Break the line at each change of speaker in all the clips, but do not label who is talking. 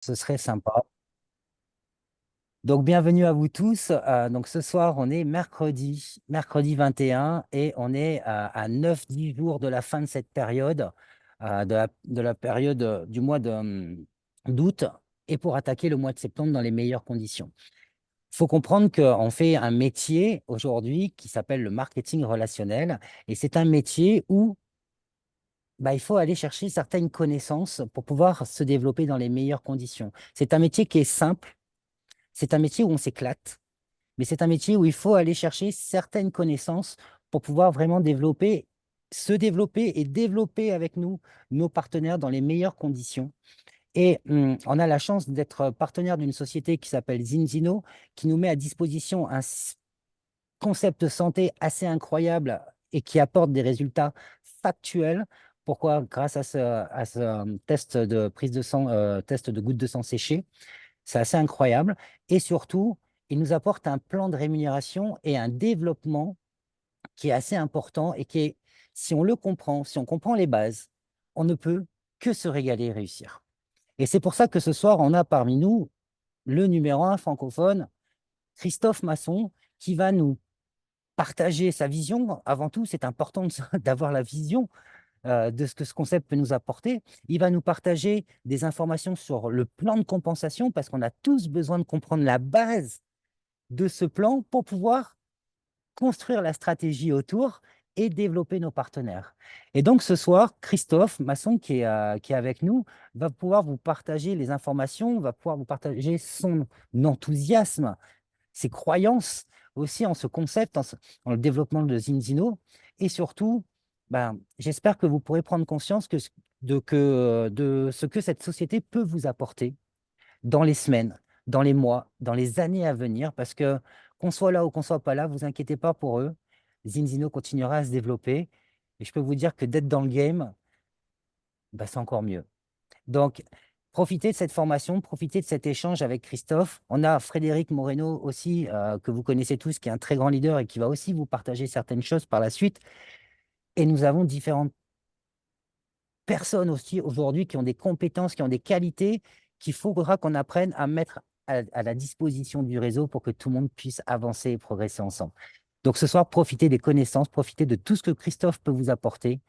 Ce serait sympa. Donc, bienvenue à vous tous. Donc, ce soir, on est mercredi 21, et on est à 9-10 jours de la fin de cette période, de la période du mois d'août, et pour attaquer le mois de septembre dans les meilleures conditions. Il faut comprendre qu'on fait un métier aujourd'hui qui s'appelle le marketing relationnel, et c'est un métier où il faut aller chercher certaines connaissances pour pouvoir se développer dans les meilleures conditions. C'est un métier qui est simple, c'est un métier où on s'éclate, mais c'est un métier où il faut aller chercher certaines connaissances pour pouvoir vraiment se développer et développer avec nous nos partenaires dans les meilleures conditions. Et on a la chance d'être partenaire d'une société qui s'appelle Zinzino, qui nous met à disposition un concept santé assez incroyable et qui apporte des résultats factuels. Pourquoi? Grâce à ce test de prise de sang, test de gouttes de sang séchées. C'est assez incroyable. Et surtout, il nous apporte un plan de rémunération et un développement qui est assez important et qui est, si on le comprend, si on comprend les bases, on ne peut que se régaler et réussir. Et c'est pour ça que ce soir, on a parmi nous le numéro un francophone, Christophe Masson, qui va nous partager sa vision. Avant tout, c'est important d'avoir la vision de ce que ce concept peut nous apporter. Il va nous partager des informations sur le plan de compensation parce qu'on a tous besoin de comprendre la base de ce plan pour pouvoir construire la stratégie autour et développer nos partenaires. Et donc ce soir, Christophe Masson, qui est avec nous, va pouvoir vous partager les informations, va pouvoir vous partager son enthousiasme, ses croyances aussi en ce concept, en le développement de Zinzino. Et surtout, j'espère que vous pourrez prendre conscience de ce que cette société peut vous apporter dans les semaines, dans les mois, dans les années à venir, parce que qu'on soit là ou qu'on soit pas là, vous inquiétez pas pour eux. Zinzino continuera à se développer. Et je peux vous dire que d'être dans le game, c'est encore mieux. Donc, profitez de cette formation, profitez de cet échange avec Christophe. On a Frédéric Moreno aussi, que vous connaissez tous, qui est un très grand leader et qui va aussi vous partager certaines choses par la suite. Et nous avons différentes personnes aussi aujourd'hui qui ont des compétences, qui ont des qualités qu'il faudra qu'on apprenne à mettre à la disposition du réseau pour que tout le monde puisse avancer et progresser ensemble. Donc ce soir, profitez des connaissances, profitez de tout ce que Christophe peut vous apporter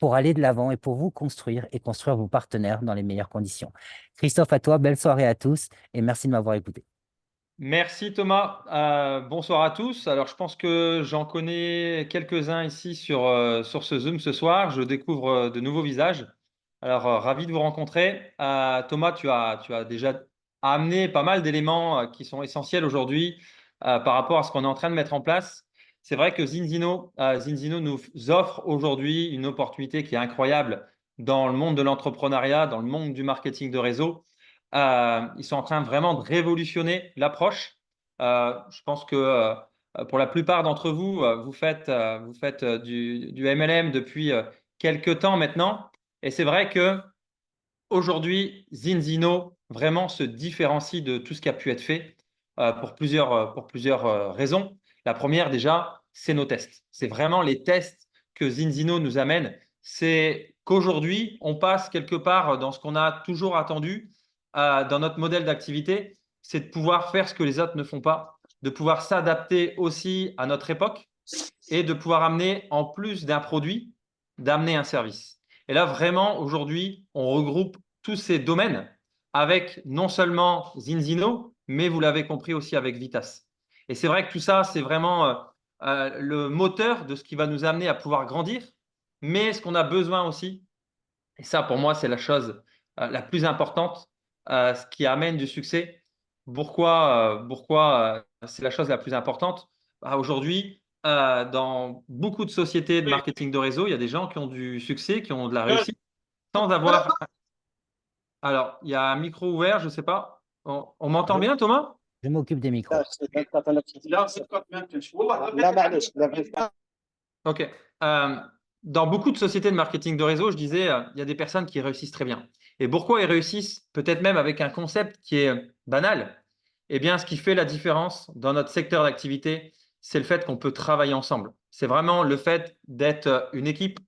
pour aller de l'avant et pour vous construire et construire vos partenaires dans les meilleures conditions. Christophe, à toi, belle soirée à tous et merci de m'avoir écouté.
Merci Thomas. Bonsoir à tous. Alors je pense que j'en connais quelques-uns ici sur ce Zoom ce soir. Je découvre de nouveaux visages. Alors ravi de vous rencontrer. Thomas, tu as déjà amené pas mal d'éléments qui sont essentiels aujourd'hui par rapport à ce qu'on est en train de mettre en place. C'est vrai que Zinzino nous offre aujourd'hui une opportunité qui est incroyable dans le monde de l'entrepreneuriat, dans le monde du marketing de réseau. Ils sont en train vraiment de révolutionner l'approche. Je pense que pour la plupart d'entre vous, vous faites du MLM depuis quelques temps maintenant. Et c'est vrai que aujourd'hui, Zinzino vraiment se différencie de tout ce qui a pu être fait pour plusieurs raisons. La première, déjà, c'est nos tests. C'est vraiment les tests que Zinzino nous amène. C'est qu'aujourd'hui, on passe quelque part dans ce qu'on a toujours attendu dans notre modèle d'activité, c'est de pouvoir faire ce que les autres ne font pas, de pouvoir s'adapter aussi à notre époque et de pouvoir amener, en plus d'un produit, d'amener un service. Et là, vraiment, aujourd'hui, on regroupe tous ces domaines avec non seulement Zinzino, mais vous l'avez compris aussi avec Vitas. Et c'est vrai que tout ça, c'est vraiment le moteur de ce qui va nous amener à pouvoir grandir. Mais ce qu'on a besoin aussi, et ça pour moi, c'est la chose la plus importante, ce qui amène du succès. Pourquoi c'est la chose la plus importante? Aujourd'hui, dans beaucoup de sociétés de marketing de réseau, il y a des gens qui ont du succès, qui ont de la réussite, sans avoir. Alors, il y a un micro ouvert, je ne sais pas. On m'entend
Je,
bien, Thomas?
je m'occupe des micros.
OK. Euh, dans beaucoup de sociétés de marketing de réseau, je disais, il y a des personnes qui réussissent très bien. Et pourquoi ils réussissent, peut-être même avec un concept qui est banal? Eh bien, ce qui fait la différence dans notre secteur d'activité, c'est le fait qu'on peut travailler ensemble. C'est vraiment le fait d'être une équipe.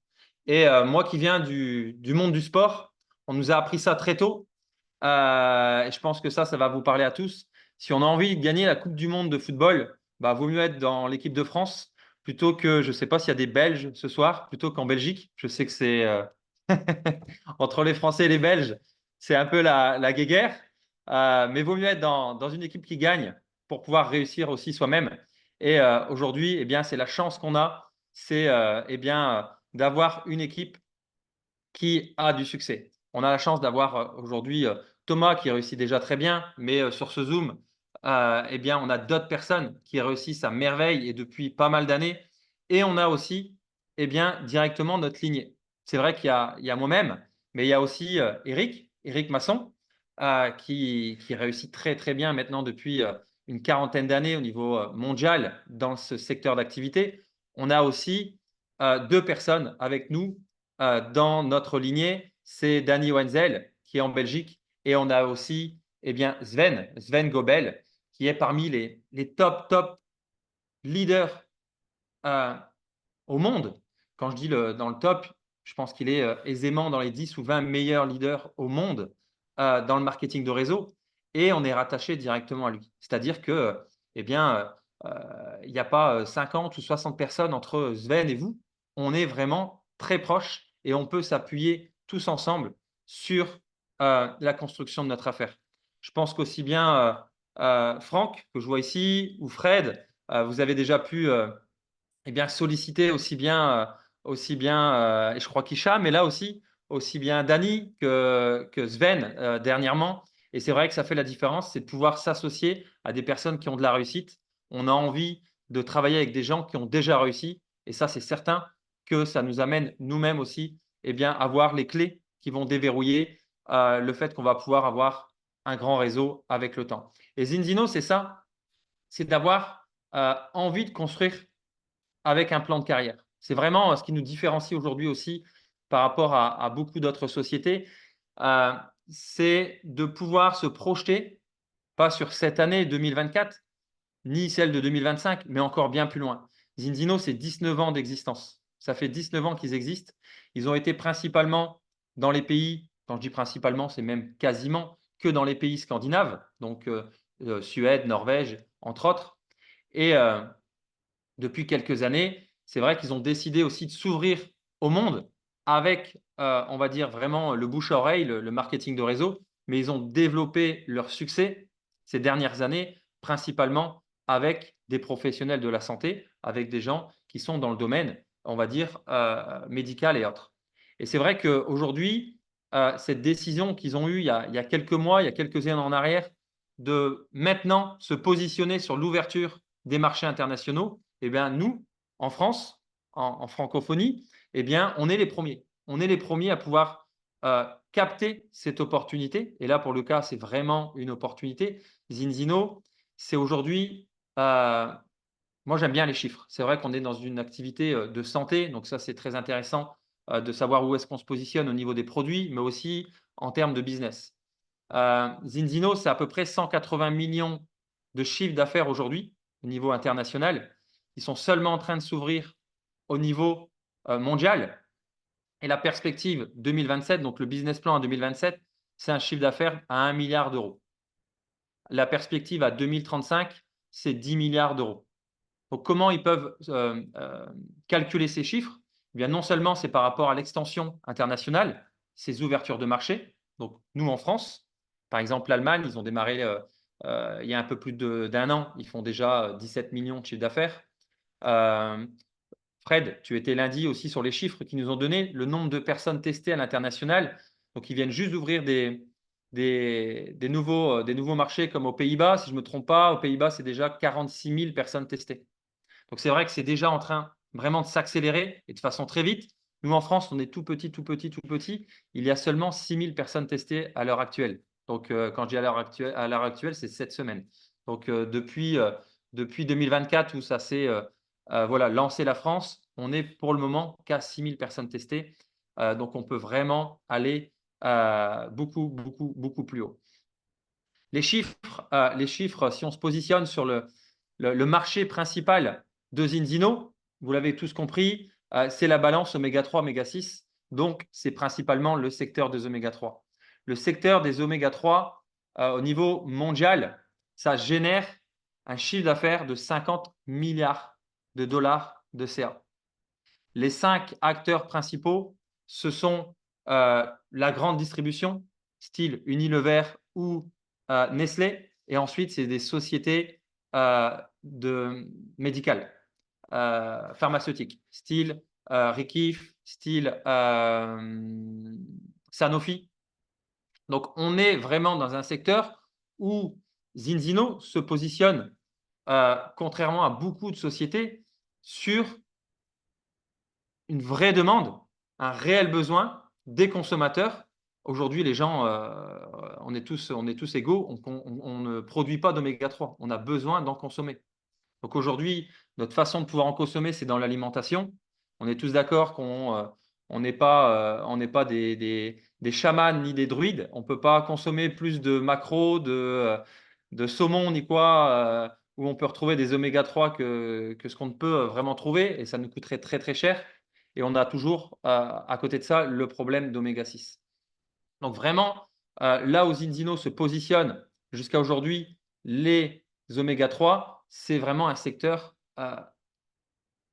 Et moi qui viens du monde du sport, on nous a appris ça très tôt. Et je pense que ça va vous parler à tous. Si on a envie de gagner la Coupe du Monde de football, bah, vaut mieux être dans l'équipe de France plutôt que, je ne sais pas s'il y a des Belges ce soir, plutôt qu'en Belgique. Je sais que c'est entre les Français et les Belges, c'est un peu la guéguerre. Mais vaut mieux être dans une équipe qui gagne pour pouvoir réussir aussi soi-même. Et aujourd'hui, eh bien, c'est la chance qu'on a, c'est eh bien, d'avoir une équipe qui a du succès. On a la chance d'avoir aujourd'hui Thomas qui réussit déjà très bien, mais sur ce Zoom, eh bien, on a d'autres personnes qui réussissent à merveille et depuis pas mal d'années. Et on a aussi eh bien, directement notre lignée. C'est vrai qu'il y a moi-même, mais il y a aussi Eric Masson, qui réussit très très bien maintenant depuis une quarantaine d'années au niveau mondial dans ce secteur d'activité. On a aussi deux personnes avec nous dans notre lignée, c'est Danny Wenzel qui est en Belgique et on a aussi eh bien, Sven Gobel qui est parmi les top leaders euh, au monde. Quand je dis dans le top, je pense qu'il est aisément dans les 10 ou 20 meilleurs leaders au monde dans le marketing de réseau et on est rattaché directement à lui. C'est-à-dire que, eh bien, il n'y a pas 50 ou 60 personnes entre Sven et vous. On est vraiment très proches et on peut s'appuyer tous ensemble sur la construction de notre affaire. Je pense qu'aussi bien Franck, que je vois ici, ou Fred, vous avez déjà pu eh bien, solliciter aussi bien et je crois Kisha, mais là aussi bien Dani que Sven dernièrement. Et c'est vrai que ça fait la différence, c'est de pouvoir s'associer à des personnes qui ont de la réussite. On a envie de travailler avec des gens qui ont déjà réussi. Et ça, c'est certain que ça nous amène nous-mêmes aussi eh bien, à avoir les clés qui vont déverrouiller le fait qu'on va pouvoir avoir un grand réseau avec le temps. Et Zinzino, c'est ça, c'est d'avoir envie de construire avec un plan de carrière. C'est vraiment ce qui nous différencie aujourd'hui aussi par rapport à beaucoup d'autres sociétés. Euh, c'est de pouvoir se projeter, pas sur cette année 2024, ni celle de 2025, mais encore bien plus loin. Zinzino, c'est 19 ans d'existence. Ça fait 19 ans qu'ils existent. Ils ont été principalement dans les pays, quand je dis principalement, c'est même quasiment que dans les pays scandinaves, donc Suède, Norvège, entre autres. Et depuis quelques années, c'est vrai qu'ils ont décidé aussi de s'ouvrir au monde avec, on va dire, vraiment le bouche à oreille, le marketing de réseau, mais ils ont développé leur succès ces dernières années, principalement avec des professionnels de la santé, avec des gens qui sont dans le domaine, on va dire, médical et autres. Et c'est vrai qu'aujourd'hui, cette décision qu'ils ont eue il y a quelques mois, il y a quelques années en arrière, de maintenant se positionner sur l'ouverture des marchés internationaux, eh bien, nous, en France, en francophonie, eh bien, on est les premiers. On est les premiers à pouvoir capter cette opportunité. Et là, pour le cas, c'est vraiment une opportunité. Zinzino, c'est aujourd'hui, moi j'aime bien les chiffres. C'est vrai qu'on est dans une activité de santé, donc ça c'est très intéressant de savoir où est-ce qu'on se positionne au niveau des produits, mais aussi en termes de business. Zinzino, c'est à peu près 180 millions de chiffres d'affaires aujourd'hui au niveau international. Ils sont seulement en train de s'ouvrir au niveau mondial. Et la perspective 2027, donc le business plan à 2027, c'est un chiffre d'affaires à 1 milliard d'euros. La perspective à 2035, c'est 10 milliards d'euros. Donc, comment ils peuvent calculer ces chiffres? Eh bien, non seulement c'est par rapport à l'extension internationale, ces ouvertures de marché. Donc, nous en France, par exemple, l'Allemagne, ils ont démarré il y a un peu plus d'un an, ils font déjà 17 millions de chiffre d'affaires. Fred, tu étais lundi aussi sur les chiffres qu'ils nous ont donnés, le nombre de personnes testées à l'international. Donc, ils viennent juste d'ouvrir des nouveaux marchés comme aux Pays-Bas. Si je ne me trompe pas, aux Pays-Bas, c'est déjà 46 000 personnes testées. Donc, c'est vrai que c'est déjà en train vraiment de s'accélérer et de façon très vite. Nous, en France, on est tout petit, tout petit, tout petit. Il y a seulement 6 000 personnes testées à l'heure actuelle. Donc, quand je dis à l'heure actuelle, c'est 7 semaines. Donc, depuis 2024, où ça s'est voilà, lancé la France, on est pour le moment qu'à 6 000 personnes testées. Donc, on peut vraiment aller beaucoup, beaucoup, beaucoup plus haut. Les chiffres, si on se positionne sur le marché principal de Zinzino, vous l'avez tous compris, c'est la balance oméga 3, oméga 6. Donc, c'est principalement le secteur des oméga 3. le secteur des oméga 3 au niveau mondial, ça génère un chiffre d'affaires de 50 milliards de dollars de CA. Les 5 acteurs principaux, ce sont la grande distribution, style Unilever ou Nestlé, et ensuite, c'est des sociétés médicales, pharmaceutiques, style Rekif, style Sanofi. Donc, on est vraiment dans un secteur où Zinzino se positionne, contrairement à beaucoup de sociétés, sur une vraie demande, un réel besoin des consommateurs. Aujourd'hui, les gens, on est tous égaux, on ne produit pas d'oméga 3, on a besoin d'en consommer. Donc aujourd'hui, notre façon de pouvoir en consommer, c'est dans l'alimentation. On est tous d'accord qu'on n'est pas des chamans ni des druides. On ne peut pas consommer plus de macros, de saumon ni quoi, où on peut retrouver des oméga 3 que ce qu'on ne peut vraiment trouver, et ça nous coûterait très très cher. Et on a toujours, à côté de ça, le problème d'oméga 6. Donc vraiment, là où Zinzino se positionne jusqu'à aujourd'hui, les oméga 3, c'est vraiment un secteur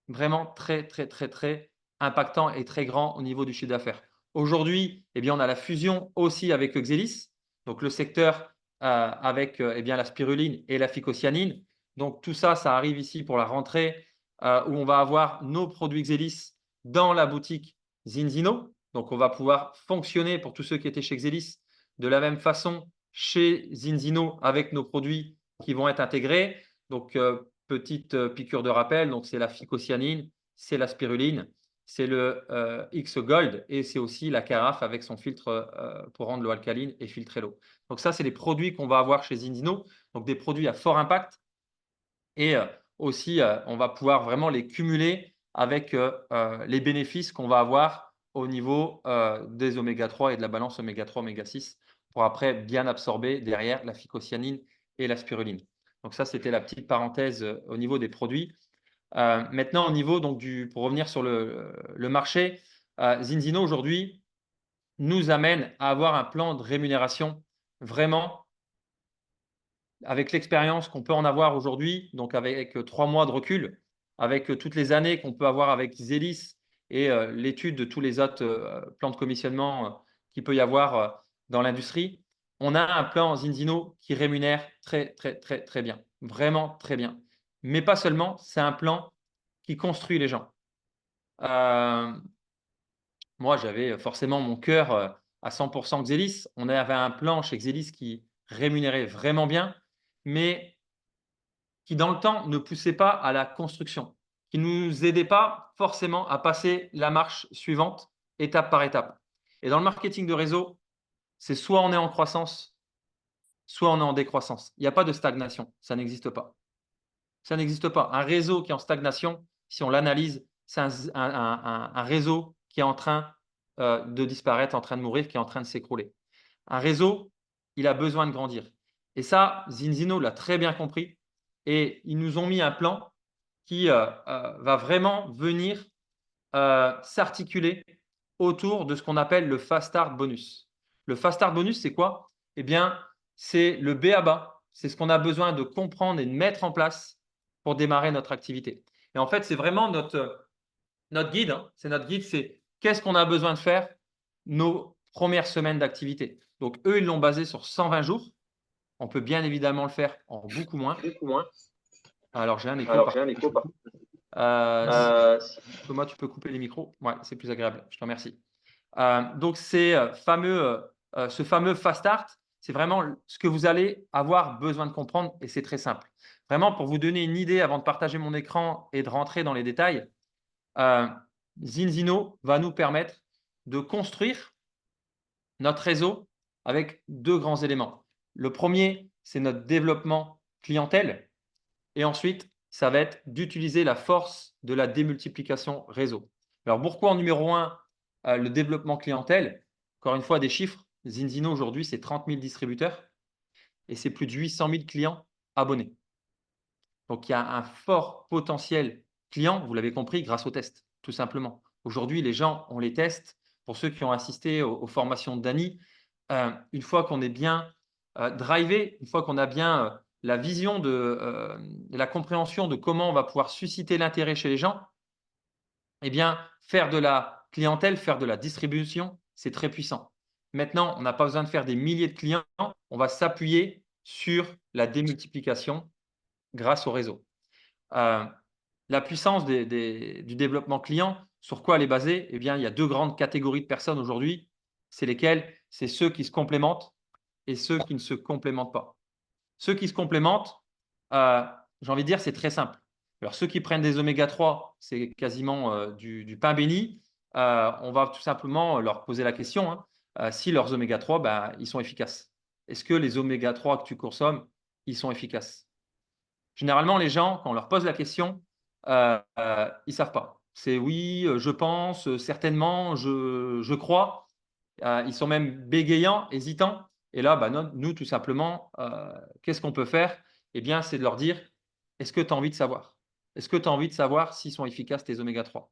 vraiment très, très, très, très impactant et très grand au niveau du chiffre d'affaires. Aujourd'hui, eh bien, on a la fusion aussi avec Xelis, donc le secteur avec eh bien, la spiruline et la phycocyanine. Donc tout ça, ça arrive ici pour la rentrée où on va avoir nos produits Xelis dans la boutique Zinzino. Donc on va pouvoir fonctionner pour tous ceux qui étaient chez Xelis de la même façon chez Zinzino avec nos produits qui vont être intégrés. Donc petite piqûre de rappel, donc c'est la phycocyanine, c'est la spiruline, c'est le X-Gold et c'est aussi la carafe avec son filtre pour rendre l'eau alcaline et filtrer l'eau. Donc ça, c'est les produits qu'on va avoir chez Zinzino, donc des produits à fort impact. Et aussi, on va pouvoir vraiment les cumuler avec les bénéfices qu'on va avoir au niveau des oméga 3 et de la balance oméga 3, oméga 6 pour après bien absorber derrière la phycocyanine et la spiruline. Donc ça, c'était la petite parenthèse au niveau des produits. Maintenant, au niveau donc pour revenir sur le marché, Zinzino aujourd'hui nous amène à avoir un plan de rémunération vraiment avec l'expérience qu'on peut en avoir aujourd'hui, donc avec 3 mois de recul, avec toutes les années qu'on peut avoir avec Zélis et l'étude de tous les autres plans de commissionnement qu'il peut y avoir dans l'industrie, on a un plan Zinzino qui rémunère très, très, très, très bien. Vraiment très bien. Mais pas seulement, c'est un plan qui construit les gens. Moi, j'avais forcément mon cœur à 100% Xelis. On avait un plan chez Xelis qui rémunérait vraiment bien, mais qui dans le temps ne poussait pas à la construction, qui ne nous aidait pas forcément à passer la marche suivante, étape par étape. Et dans le marketing de réseau, c'est soit on est en croissance, soit on est en décroissance. Il n'y a pas de stagnation, ça n'existe pas. Ça n'existe pas. Un réseau qui est en stagnation, si on l'analyse, c'est un réseau qui est en train de disparaître, en train de mourir, qui est en train de s'écrouler. Un réseau, il a besoin de grandir. Et ça, Zinzino l'a très bien compris. Et ils nous ont mis un plan qui va vraiment venir s'articuler autour de ce qu'on appelle le Fast Start Bonus. Le Fast Start Bonus, c'est quoi? Eh bien, c'est le B à bas. C'est ce qu'on a besoin de comprendre et de mettre en place pour démarrer notre activité. Et en fait, c'est vraiment notre guide. Hein. C'est notre guide, c'est qu'est-ce qu'on a besoin de faire nos premières semaines d'activité. Donc, eux, ils l'ont basé sur 120 jours. On peut bien évidemment le faire en beaucoup moins. Alors, j'ai un écho par Thomas, tu peux couper les micros. Ouais, c'est plus agréable. Je te remercie. Donc, ce fameux Fast Start, c'est vraiment ce que vous allez avoir besoin de comprendre et c'est très simple. Vraiment, pour vous donner une idée avant de partager mon écran et de rentrer dans les détails, Zinzino va nous permettre de construire notre réseau avec 2 grands éléments. Le premier, c'est notre développement clientèle. Et ensuite, ça va être d'utiliser la force de la démultiplication réseau. Alors, pourquoi en numéro 1, le développement clientèle? Encore une fois, des chiffres. Zinzino, aujourd'hui, c'est 30 000 distributeurs et c'est plus de 800 000 clients abonnés. Donc, il y a un fort potentiel client, vous l'avez compris, grâce aux tests, tout simplement. Aujourd'hui, les gens, on les teste. Pour ceux qui ont assisté aux formations de Dany, une fois qu'on est bien drivé, une fois qu'on a bien la vision la compréhension de comment on va pouvoir susciter l'intérêt chez les gens, eh bien, faire de la clientèle, faire de la distribution, c'est très puissant. Maintenant, on n'a pas besoin de faire des milliers de clients, on va s'appuyer sur la démultiplication grâce au réseau. La puissance du développement client, sur quoi elle est basée? Eh bien, il y a deux grandes catégories de personnes aujourd'hui. C'est lesquelles? C'est ceux qui se complémentent et ceux qui ne se complémentent pas. Ceux qui se complémentent, j'ai envie de dire, c'est très simple. Alors, ceux qui prennent des oméga 3, c'est quasiment du pain béni. On va tout simplement leur poser la question si leurs oméga 3, ben, ils sont efficaces. Est-ce que les oméga 3 que tu consommes, ils sont efficaces? Généralement, les gens, quand on leur pose la question, ils ne savent pas. C'est oui, je pense, certainement, je crois. Ils sont même bégayants, hésitants. Et là, bah, nous, tout simplement, qu'est-ce qu'on peut faire? Eh bien, c'est de leur dire, est-ce que tu as envie de savoir? Est-ce que tu as envie de savoir s'ils sont efficaces, tes oméga 3?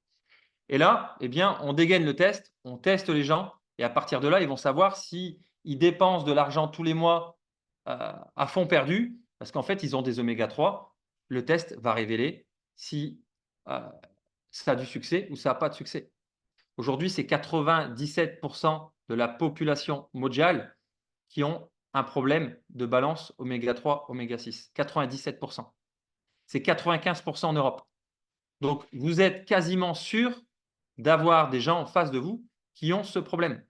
Et là, eh bien, on dégaine le test, on teste les gens, et à partir de là, ils vont savoir s'ils dépensent de l'argent tous les mois à fond perdu, parce qu'en fait, ils ont des oméga 3. Le test va révéler si euh, ça a du succès ou ça n'a pas de succès. Aujourd'hui, c'est 97% de la population mondiale qui ont un problème de balance oméga 3, oméga 6. 97%. C'est 95% en Europe. Donc, vous êtes quasiment sûr d'avoir des gens en face de vous qui ont ce problème.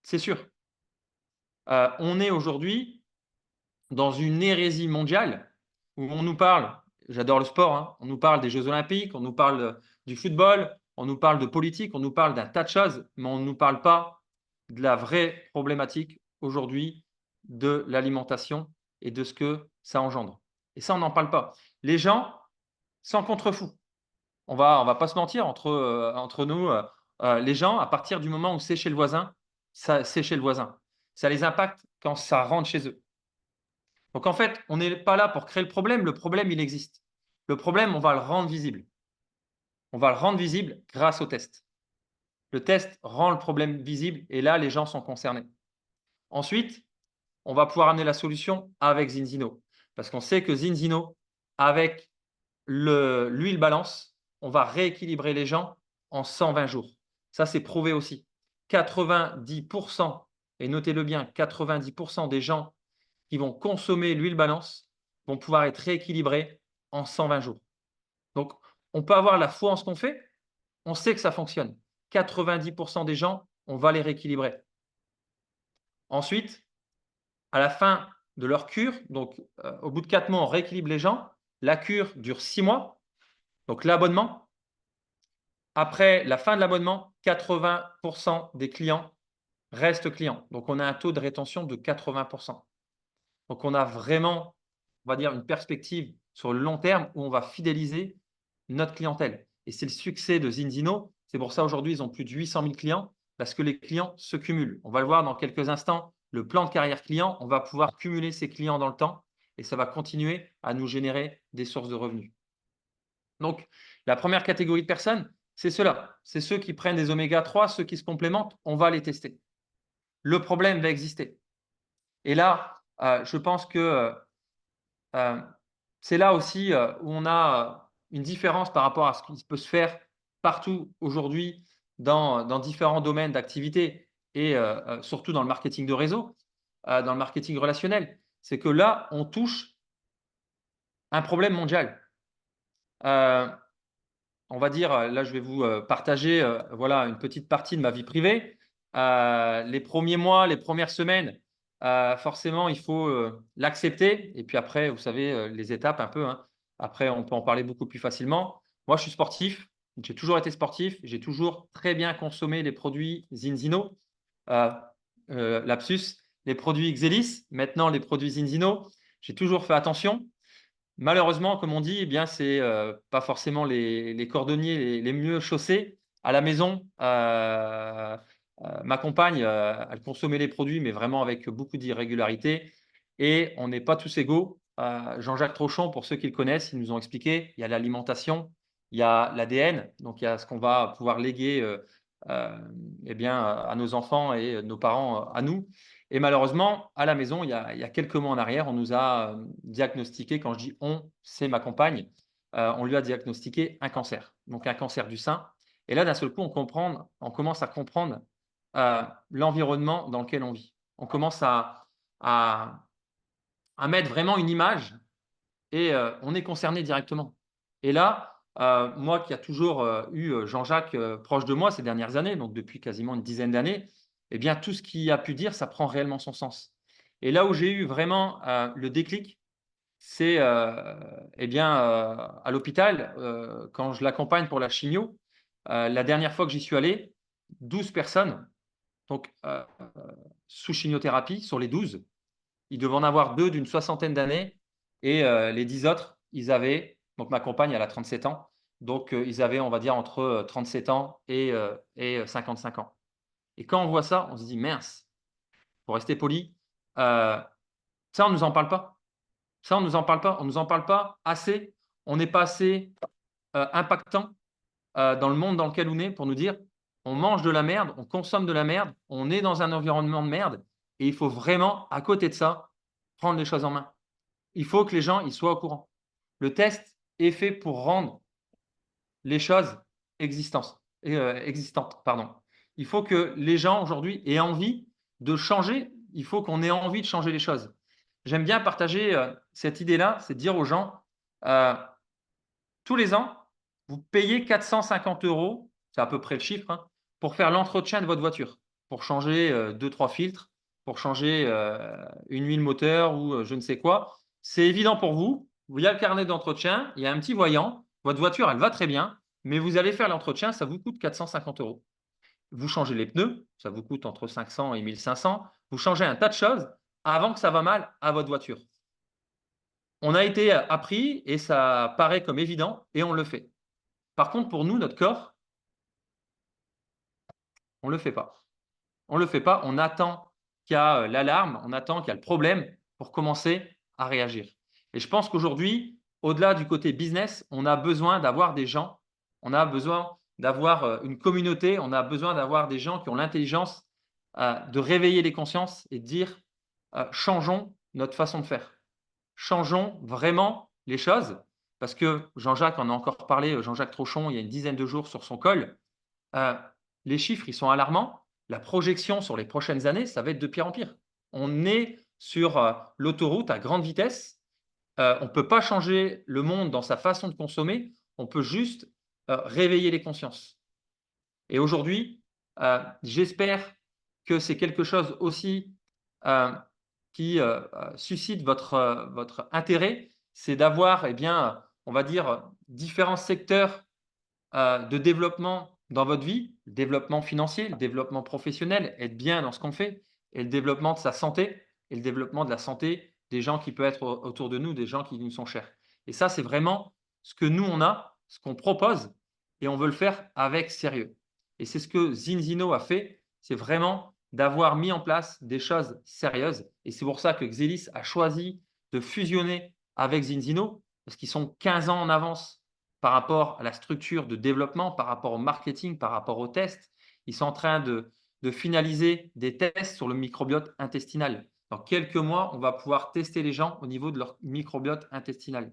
C'est sûr. On est aujourd'hui dans une hérésie mondiale où on nous parle, j'adore le sport, on nous parle des Jeux Olympiques, on nous parle du football, on nous parle de politique, on nous parle d'un tas de choses, mais on ne nous parle pas de la vraie problématique aujourd'hui de l'alimentation et de ce que ça engendre. Et ça, on n'en parle pas. Les gens s'en contrefoutent. On va pas se mentir entre nous, les gens, à partir du moment où c'est chez le voisin, c'est chez le voisin. Ça les impacte quand ça rentre chez eux. Donc en fait, on n'est pas là pour créer le problème, il existe. Le problème, on va le rendre visible. On va le rendre visible grâce au test. Le test rend le problème visible et là, les gens sont concernés. Ensuite, on va pouvoir amener la solution avec Zinzino. Parce qu'on sait que Zinzino, avec l'huile balance, on va rééquilibrer les gens en 120 jours. Ça, c'est prouvé aussi. 90%, et notez-le bien, 90% des gens qui vont consommer l'huile balance vont pouvoir être rééquilibrés en 120 jours. Donc, on peut avoir la foi en ce qu'on fait, on sait que ça fonctionne. 90% des gens, on va les rééquilibrer. Ensuite, à la fin de leur cure, donc au bout de 4 mois, on rééquilibre les gens. La cure dure 6 mois. Donc l'abonnement, après la fin de l'abonnement, 80% des clients restent clients. Donc on a un taux de rétention de 80%. Donc on a vraiment, on va dire, une perspective sur le long terme où on va fidéliser notre clientèle. Et c'est le succès de Zinzino. C'est pour ça aujourd'hui, ils ont plus de 800 000 clients parce que les clients se cumulent. On va le voir dans quelques instants. Le plan de carrière client, on va pouvoir cumuler ces clients dans le temps et ça va continuer à nous générer des sources de revenus. Donc, la première catégorie de personnes, c'est ceux-là. C'est ceux qui prennent des oméga 3, ceux qui se complémentent. On va les tester. Le problème va exister. Et là, je pense que c'est là aussi où on a une différence par rapport à ce qui peut se faire partout aujourd'hui dans différents domaines d'activité et surtout dans le marketing de réseau, dans le marketing relationnel. C'est que là, on touche un problème mondial. On va dire, là, je vais vous partager voilà, une petite partie de ma vie privée. Les premiers mois, les premières semaines, forcément, il faut l'accepter. Et puis après, vous savez, les étapes un peu. Après, on peut en parler beaucoup plus facilement. Moi, je suis sportif. J'ai toujours été sportif. J'ai toujours très bien consommé les produits Zinzino. Euh, lapsus, les produits Xelis, maintenant les produits Zinzino. J'ai toujours fait attention. Malheureusement, comme on dit, eh bien, c'est pas forcément les cordonniers les mieux chaussés. À la maison, ma compagne, elle consommait les produits, mais vraiment avec beaucoup d'irrégularité. Et on n'est pas tous égaux. Jean-Jacques Trochon, pour ceux qui le connaissent, ils nous ont expliqué, il y a l'alimentation, il y a l'ADN, donc il y a ce qu'on va pouvoir léguer eh bien, à nos enfants et nos parents à nous. Et malheureusement, à la maison, il y a quelques mois en arrière, on nous a diagnostiqué, quand je dis on, c'est ma compagne, on lui a diagnostiqué un cancer, donc un cancer du sein. Et là, d'un seul coup, on commence à comprendre l'environnement dans lequel on vit. On commence à, à mettre vraiment une image et on est concerné directement. Et là, moi qui a toujours eu Jean-Jacques proche de moi ces dernières années, donc depuis quasiment une dizaine d'années, eh bien tout ce qu'il a pu dire, ça prend réellement son sens. Et là où j'ai eu vraiment le déclic, c'est eh bien, à l'hôpital, quand je l'accompagne pour la chimio, la dernière fois que j'y suis allé, 12 personnes donc, sous chimiothérapie sur les 12, il devait en avoir 2 d'une soixantaine d'années et les 10 autres, ils avaient donc ma compagne, elle a 37 ans, donc ils avaient, on va dire, entre 37 ans et 55 ans. Et quand on voit ça, on se dit: «Mince», pour rester poli, heu, ça, on ne nous en parle pas. Ça, on ne nous en parle pas. On ne nous en parle pas assez. On n'est pas assez, impactant, dans le monde dans lequel on est pour nous dire: «On mange de la merde, on consomme de la merde, on est dans un environnement de merde et il faut vraiment, à côté de ça, prendre les choses en main». Il faut que les gens ils soient au courant. Le test est fait pour rendre les choses existantes, pardon. Il faut que les gens aujourd'hui aient envie de changer. Il faut qu'on ait envie de changer les choses. J'aime bien partager cette idée-là, c'est de dire aux gens, euh, tous les ans, vous payez 450 euros, c'est à peu près le chiffre, hein, pour faire l'entretien de votre voiture, pour changer 2-3 filtres, pour changer une huile moteur ou je ne sais quoi. C'est évident pour vous. Il y a le carnet d'entretien, il y a un petit voyant. Votre voiture, elle va très bien, mais vous allez faire l'entretien, ça vous coûte 450 euros. Vous changez les pneus, ça vous coûte entre 500 et 1500. Vous changez un tas de choses avant que ça va mal à votre voiture. On a été appris et ça paraît comme évident et on le fait. Par contre, pour nous, notre corps, on ne le fait pas. On ne le fait pas, on attend qu'il y a l'alarme, on attend qu'il y a le problème pour commencer à réagir. Et je pense qu'aujourd'hui, au-delà du côté business, on a besoin d'avoir des gens, on a besoin d'avoir une communauté, on a besoin d'avoir des gens qui ont l'intelligence de réveiller les consciences et de dire changeons notre façon de faire. Changeons vraiment les choses. Parce que Jean-Jacques en a encore parlé, Jean-Jacques Trochon, il y a une dizaine de jours sur son col. Heu, les chiffres, ils sont alarmants. La projection sur les prochaines années, ça va être de pire en pire. On est sur, l'autoroute à grande vitesse. On ne peut pas changer le monde dans sa façon de consommer. On peut juste, réveiller les consciences. Et aujourd'hui, j'espère que c'est quelque chose aussi, heu, qui, suscite votre intérêt. C'est d'avoir, eh bien, on va dire, différents secteurs de développement dans votre vie, le développement financier, le développement professionnel, être bien dans ce qu'on fait et le développement de sa santé et le développement de la santé des gens qui peuvent être autour de nous, des gens qui nous sont chers. Et ça, c'est vraiment ce que nous, on a, ce qu'on propose et on veut le faire avec sérieux. Et c'est ce que Zinzino a fait, c'est vraiment d'avoir mis en place des choses sérieuses. Et c'est pour ça que Xelis a choisi de fusionner avec Zinzino, parce qu'ils sont 15 ans en avance par rapport à la structure de développement, par rapport au marketing, par rapport aux tests. Ils sont en train de finaliser des tests sur le microbiote intestinal. Dans quelques mois, on va pouvoir tester les gens au niveau de leur microbiote intestinal.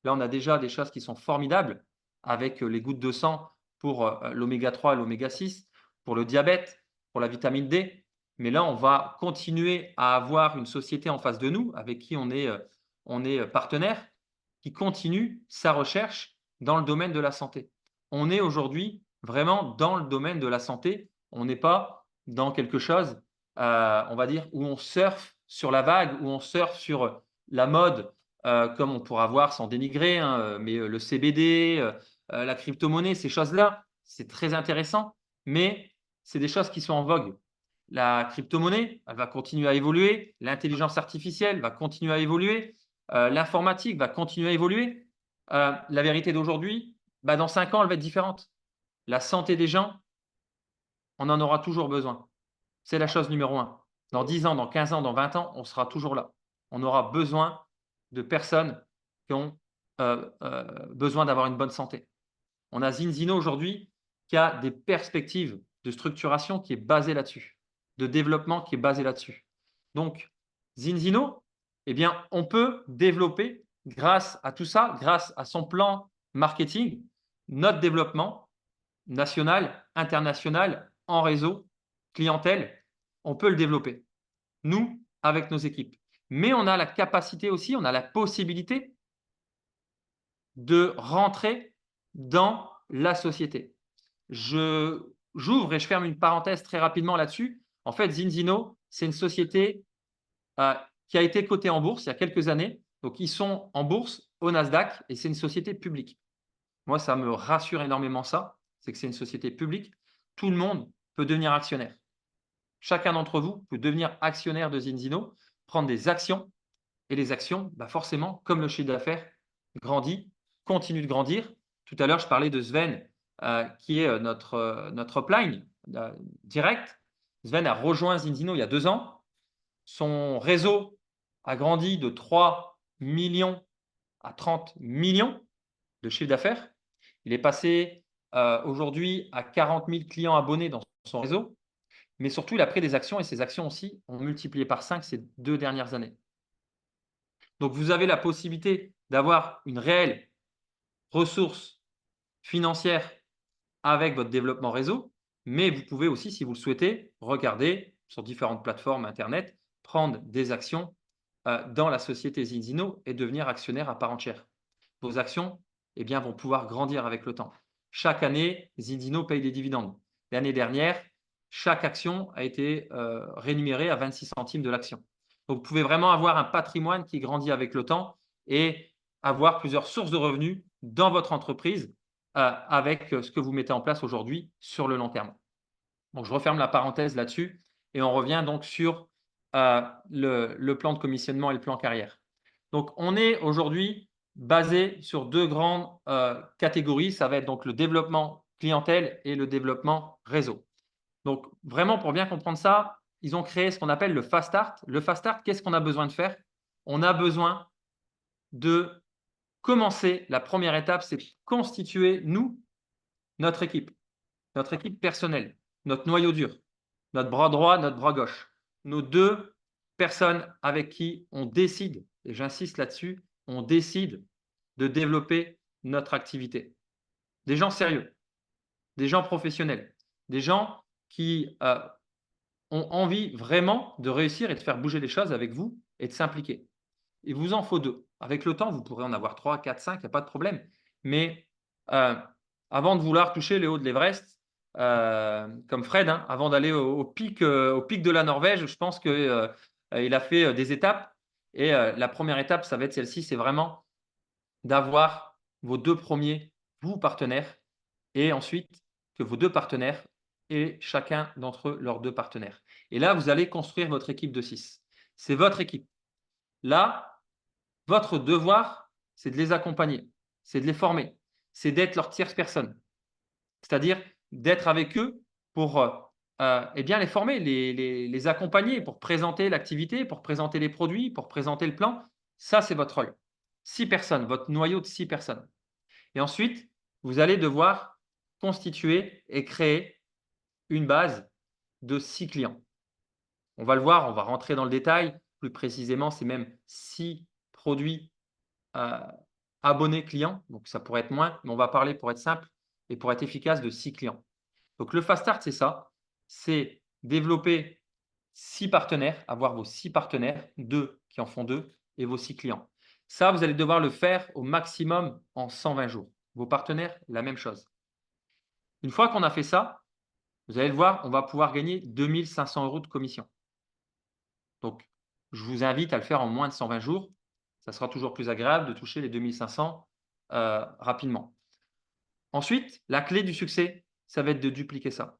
Là, on a déjà des choses qui sont formidables avec les gouttes de sang pour l'oméga 3 et l'oméga 6, pour le diabète, pour la vitamine D. Mais là, on va continuer à avoir une société en face de nous avec qui on est partenaire, qui continue sa recherche dans le domaine de la santé. On est aujourd'hui vraiment dans le domaine de la santé. On n'est pas dans quelque chose, on va dire, où on surfe sur la vague, où on surfe sur la mode, comme on pourra voir sans dénigrer, hein, mais le CBD, la crypto-monnaie, ces choses-là, c'est très intéressant, mais c'est des choses qui sont en vogue. La crypto-monnaie, elle va continuer à évoluer, l'intelligence artificielle va continuer à évoluer, l'informatique va continuer à évoluer. La vérité d'aujourd'hui, bah, dans 5 ans, elle va être différente. La santé des gens, on en aura toujours besoin. C'est la chose numéro un. Dans 10 ans, dans 15 ans, dans 20 ans, on sera toujours là. On aura besoin de personnes qui ont besoin d'avoir une bonne santé. On a Zinzino aujourd'hui qui a des perspectives de structuration qui est basé là-dessus, de développement qui est basé là-dessus. Donc, Zinzino, eh bien, on peut développer grâce à tout ça, grâce à son plan marketing, notre développement national, international, en réseau, clientèle, on peut le développer, nous, avec nos équipes. Mais on a la capacité aussi, on a la possibilité de rentrer dans la société. J'ouvre et je ferme une parenthèse très rapidement là-dessus. En fait, Zinzino, c'est une société qui a été cotée en bourse il y a quelques années. Donc, ils sont en bourse au Nasdaq et c'est une société publique. Moi, ça me rassure énormément ça, c'est que c'est une société publique. Tout le monde peut devenir actionnaire. Chacun d'entre vous peut devenir actionnaire de Zinzino, prendre des actions. Et les actions, bah forcément, comme le chiffre d'affaires grandit, continue de grandir. Tout à l'heure, je parlais de Sven, qui est notre upline direct. Sven a rejoint Zinzino il y a 2 ans. Son réseau a grandi de 3 millions à 30 millions de chiffre d'affaires. Il est passé aujourd'hui à 40 000 clients abonnés dans son réseau. Mais surtout, il a pris des actions et ces actions aussi ont multiplié par 5 ces 2 dernières années. Donc, vous avez la possibilité d'avoir une réelle ressource financière avec votre développement réseau, mais vous pouvez aussi, si vous le souhaitez, regarder sur différentes plateformes Internet, prendre des actions dans la société Zinzino et devenir actionnaire à part entière. Vos actions eh bien, vont pouvoir grandir avec le temps. Chaque année, Zinzino paye des dividendes. L'année dernière, chaque action a été rémunérée à 26 centimes de l'action. Donc, vous pouvez vraiment avoir un patrimoine qui grandit avec le temps et avoir plusieurs sources de revenus dans votre entreprise avec ce que vous mettez en place aujourd'hui sur le long terme. Donc, je referme la parenthèse là-dessus et on revient donc sur le plan de commissionnement et le plan carrière. Donc, on est aujourd'hui basé sur 2 grandes catégories. Ça va être donc le développement clientèle et le développement réseau. Donc, vraiment, pour bien comprendre ça, ils ont créé ce qu'on appelle le Fast Start. Le Fast Start, qu'est-ce qu'on a besoin de faire? On a besoin de commencer. La première étape, c'est constituer, nous, notre équipe personnelle, notre noyau dur, notre bras droit, notre bras gauche, nos 2 personnes avec qui on décide, et j'insiste là-dessus, on décide de développer notre activité. Des gens sérieux, des gens professionnels, des gens qui ont envie vraiment de réussir et de faire bouger les choses avec vous et de s'impliquer. Il vous en faut 2. Avec le temps, vous pourrez en avoir 3, 4, 5, il n'y a pas de problème. Mais avant de vouloir toucher les hauts de l'Everest, comme Fred, hein, avant d'aller au pic de la Norvège, je pense qu'il a fait des étapes. Et la première étape, ça va être celle-ci, c'est vraiment d'avoir vos 2 premiers, vous, partenaires, et ensuite que vos 2 partenaires aient chacun d'entre eux leurs 2 partenaires. Et là, vous allez construire votre équipe de 6. C'est votre équipe. Là, votre devoir, c'est de les accompagner, c'est de les former, c'est d'être leur tierce personne. C'est-à-dire d'être avec eux pour eh bien les former, les accompagner, pour présenter l'activité, pour présenter les produits, pour présenter le plan. Ça, c'est votre rôle. 6 personnes, votre noyau de 6 personnes. Et ensuite, vous allez devoir constituer et créer une base de 6 clients. On va le voir, on va rentrer dans le détail. Plus précisément, c'est même 6 produits abonnés clients. Donc, ça pourrait être moins, mais on va parler pour être simple et pour être efficace de 6 clients. Donc, le Fast Start, c'est ça. C'est développer 6 partenaires, avoir vos 6 partenaires, 2 qui en font 2 et vos 6 clients. Ça, vous allez devoir le faire au maximum en 120 jours. Vos partenaires, la même chose. Une fois qu'on a fait ça, vous allez le voir, on va pouvoir gagner 2 500 € de commission. Donc, je vous invite à le faire en moins de 120 jours. Ça sera toujours plus agréable de toucher les 2 500 rapidement. Ensuite, la clé du succès, ça va être de dupliquer ça,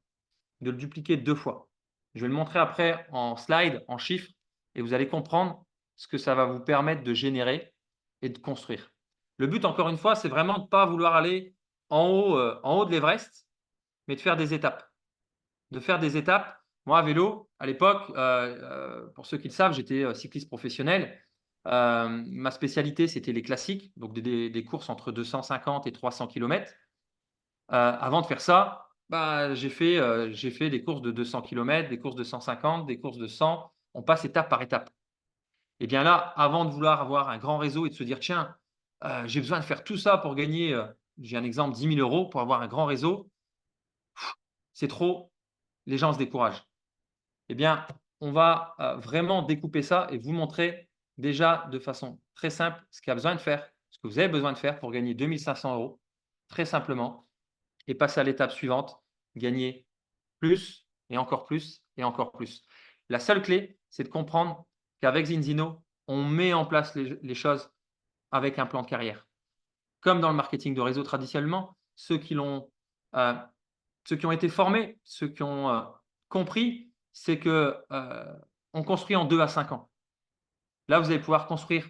de le dupliquer 2 fois. Je vais le montrer après en slide, en chiffres, et vous allez comprendre ce que ça va vous permettre de générer et de construire. Le but, encore une fois, c'est vraiment de ne pas vouloir aller en haut de l'Everest, mais de faire des étapes. De faire des étapes. Moi, à vélo, à l'époque, pour ceux qui le savent, j'étais cycliste professionnel. Ma spécialité, c'était les classiques, donc des courses entre 250 et 300 km. Avant de faire ça, Bah, j'ai fait des courses de 200 km, des courses de 150, des courses de 100. On passe étape par étape. Et bien là, avant de vouloir avoir un grand réseau et de se dire: «Tiens, j'ai besoin de faire tout ça pour gagner», j'ai un exemple, 10 000 € pour avoir un grand réseau, c'est trop, les gens se découragent. Eh bien, on va, vraiment découper ça et vous montrer déjà de façon très simple ce qu'il y a besoin de faire, ce que vous avez besoin de faire pour gagner 2 500 €, très simplement, et passer à l'étape suivante, gagner plus et encore plus et encore plus. La seule clé, c'est de comprendre qu'avec Zinzino, on met en place les choses avec un plan de carrière. Comme dans le marketing de réseau traditionnellement, euh, ceux qui ont été formés, ceux qui ont compris, c'est que on construit en 2 à 5 ans. Là, vous allez pouvoir construire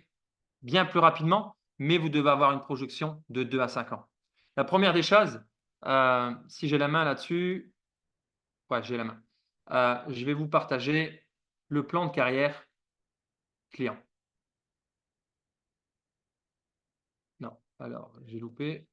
bien plus rapidement, mais vous devez avoir une projection de 2 à 5 ans. La première des choses, si j'ai la main là-dessus, ouais, j'ai la main. Je vais vous partager le plan de carrière client. Non, alors j'ai loupé.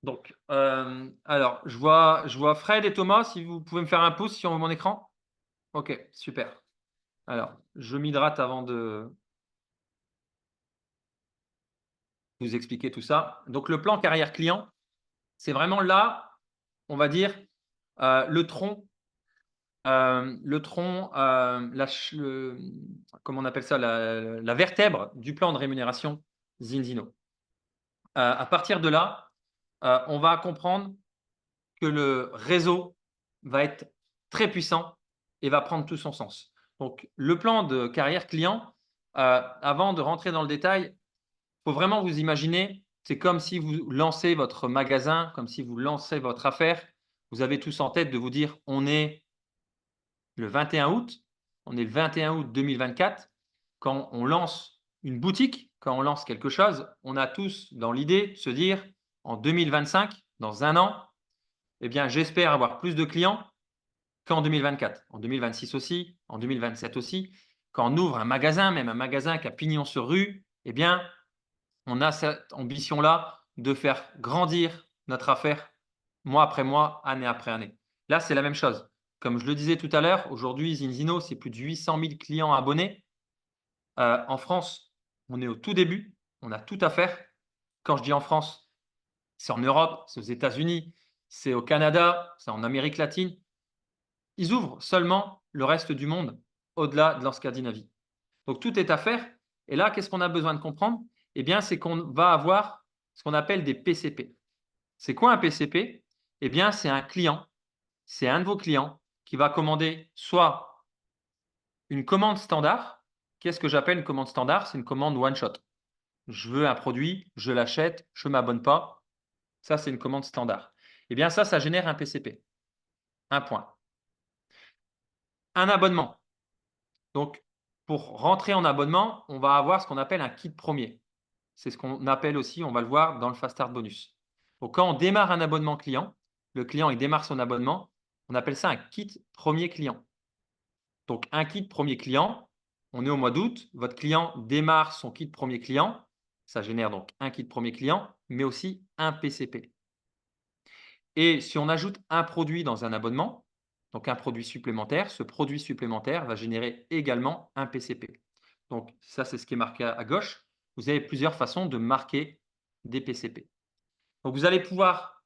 Donc, alors je vois Fred et Thomas, si vous pouvez me faire un pouce sur mon écran? OK, super. Alors, je m'hydrate avant de vous expliquer tout ça. Donc le plan carrière client, c'est vraiment là, on va dire, le tronc, la ch le comment on appelle ça? La vertèbre du plan de rémunération Zinzino. À partir de là, on va comprendre que le réseau va être très puissant et va prendre tout son sens. Donc le plan de carrière client, avant de rentrer dans le détail, il faut vraiment vous imaginer, c'est comme si vous lancez votre magasin, comme si vous lancez votre affaire. Vous avez tous en tête de vous dire: «On est le 21 août, on est le 21 août 2024». Quand on lance une boutique, quand on lance quelque chose, on a tous dans l'idée de se dire: «En 2025, dans un an, eh bien, j'espère avoir plus de clients qu'en 2024, en 2026 aussi, en 2027 aussi». Quand on ouvre un magasin, même un magasin qui a pignon sur rue, eh bien, on a cette ambition-là de faire grandir notre affaire mois après mois, année après année. Là, c'est la même chose. Comme je le disais tout à l'heure, aujourd'hui, Zinzino, c'est plus de 800 000 clients abonnés. En France, on est au tout début, on a tout à faire. Quand je dis en France, c'est en Europe, c'est aux États-Unis, c'est au Canada, c'est en Amérique latine. Ils ouvrent seulement le reste du monde au-delà de leur Scandinavie. Donc tout est à faire. Et là, qu'est-ce qu'on a besoin de comprendre? Eh bien, c'est qu'on va avoir ce qu'on appelle des PCP. C'est quoi un PCP? Eh bien, c'est un client, c'est un de vos clients qui va commander soit une commande standard. Qu'est-ce que j'appelle une commande standard? C'est une commande one shot. Je veux un produit, je l'achète, je ne m'abonne pas. Ça, c'est une commande standard. Eh bien, ça génère un PCP. Un point. Un abonnement. Donc, pour rentrer en abonnement, on va avoir ce qu'on appelle un kit premier. C'est ce qu'on appelle aussi, on va le voir dans le Fast Start Bonus. Donc, quand on démarre un abonnement client, le client il démarre son abonnement, on appelle ça un kit premier client. Donc, un kit premier client, on est au mois d'août, votre client démarre son kit premier client, ça génère donc un kit premier client, mais aussi un PCP. Et si on ajoute un produit dans un abonnement, donc un produit supplémentaire, ce produit supplémentaire va générer également un PCP. Donc ça, c'est ce qui est marqué à gauche. Vous avez plusieurs façons de marquer des PCP. Donc vous allez pouvoir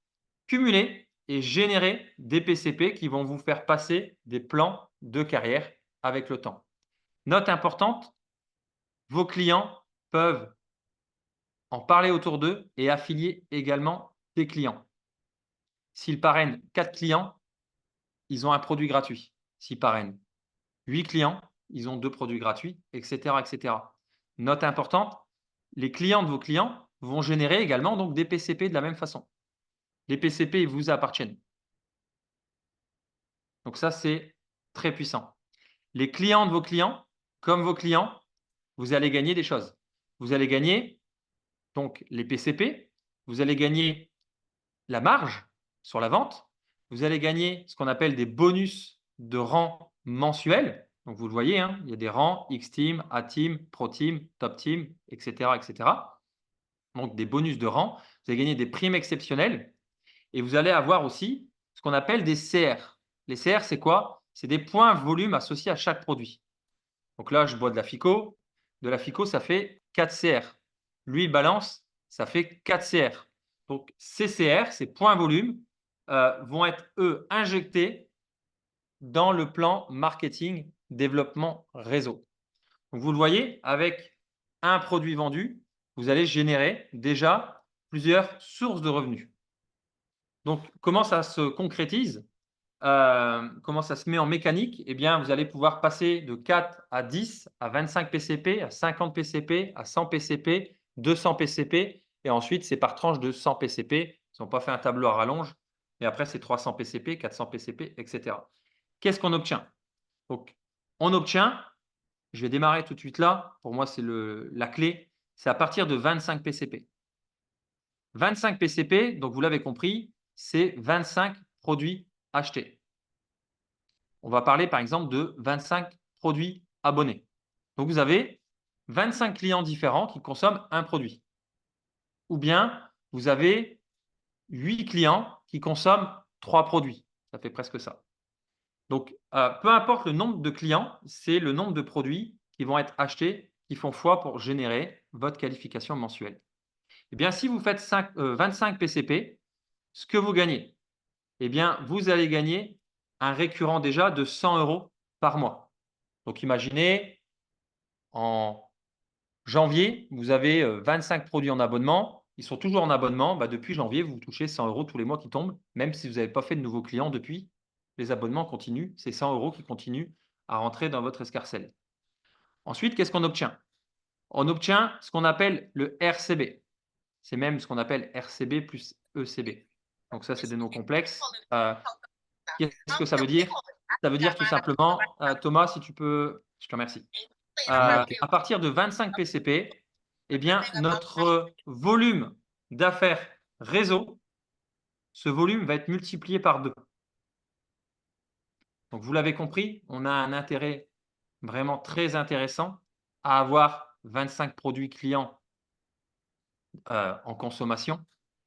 cumuler et générer des PCP qui vont vous faire passer des plans de carrière avec le temps. Note importante, vos clients peuvent en parler autour d'eux et affilier également des clients. S'ils parrainent 4 clients, ils ont un produit gratuit. S'ils parrainent 8 clients, ils ont 2 produits gratuits, etc., etc. Note importante, les clients de vos clients vont générer également donc des PCP de la même façon. Les PCP vous appartiennent. Donc ça, c'est très puissant. Les clients de vos clients, comme vos clients, vous allez gagner des choses. Vous allez gagner donc les PCP, vous allez gagner la marge sur la vente, vous allez gagner ce qu'on appelle des bonus de rang mensuel. Donc, vous le voyez, hein, il y a des rangs, X-Team, A-Team, Pro-Team, Top-Team, etc., etc. Donc, des bonus de rang. Vous allez gagner des primes exceptionnelles. Et vous allez avoir aussi ce qu'on appelle des CR. Les CR, c'est quoi? C'est des points volume associés à chaque produit. Donc là, je bois de la FICO. De la FICO, ça fait 4 CR. L'huile balance, ça fait 4 CR. Donc ces CR, ces points volume, vont être, eux, injectés dans le plan marketing développement réseau. Donc vous le voyez, avec un produit vendu, vous allez générer déjà plusieurs sources de revenus. Donc comment ça se concrétise? Comment ça se met en mécanique? Eh bien, vous allez pouvoir passer de 4 à 10, à 25 PCP, à 50 PCP, à 100 PCP, 200 PCP, et ensuite, c'est par tranche de 100 PCP. Ils n'ont pas fait un tableau à rallonge. Et après, c'est 300 PCP, 400 PCP, etc. Qu'est-ce qu'on obtient? Donc, on obtient, je vais démarrer tout de suite là, pour moi, c'est la clé, c'est à partir de 25 PCP. 25 PCP, donc vous l'avez compris, c'est 25 produits achetés. On va parler par exemple de 25 produits abonnés. Donc vous avez 25 clients différents qui consomment un produit. Ou bien vous avez 8 clients qui consomment 3 produits. Ça fait presque ça. Donc peu importe le nombre de clients, c'est le nombre de produits qui vont être achetés qui font foi pour générer votre qualification mensuelle. Eh bien, si vous faites 25 PCP, ce que vous gagnez, eh bien, vous allez gagner un récurrent déjà de 100 € par mois. Donc, imaginez, en janvier, vous avez 25 produits en abonnement. Ils sont toujours en abonnement. Bah, depuis janvier, vous touchez 100 € tous les mois qui tombent, même si vous n'avez pas fait de nouveaux clients depuis. Les abonnements continuent. C'est 100 € qui continuent à rentrer dans votre escarcelle. Ensuite, qu'est-ce qu'on obtient? On obtient ce qu'on appelle le RCB. C'est même ce qu'on appelle RCB plus ECB. Donc ça, c'est des noms complexes. Qu'est-ce que ça veut dire? Ça veut dire tout simplement, Thomas, si tu peux, je te remercie.
Ok.
À partir de 25 PCP, eh bien, notre volume d'affaires réseau, ce volume va être multiplié par 2. Donc, vous l'avez compris, on a un intérêt vraiment très intéressant à avoir 25 produits clients en consommation,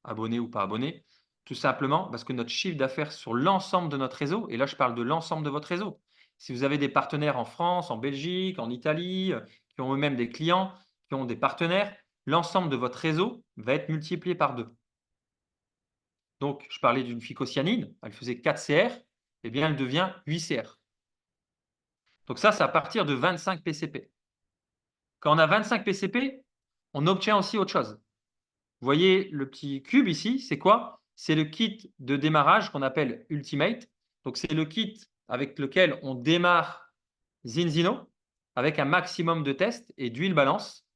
abonnés ou pas abonnés, tout simplement parce que notre chiffre d'affaires sur l'ensemble de notre réseau, et là je parle de l'ensemble de votre réseau, si vous avez des partenaires en France, en Belgique, en Italie, qui ont eux-mêmes des clients, qui ont des partenaires, l'ensemble de votre réseau va être multiplié par 2. Donc, je parlais d'une phycocyanine, elle faisait 4 CR, eh bien elle devient 8 CR. Donc ça, c'est à partir de 25 PCP. Quand on a 25 PCP, on obtient aussi autre chose. Vous voyez le petit cube ici, c'est quoi? C'est le kit de démarrage qu'on appelle Ultimate. Donc, c'est le kit avec lequel on démarre Zinzino avec un maximum de tests et d'huile balance.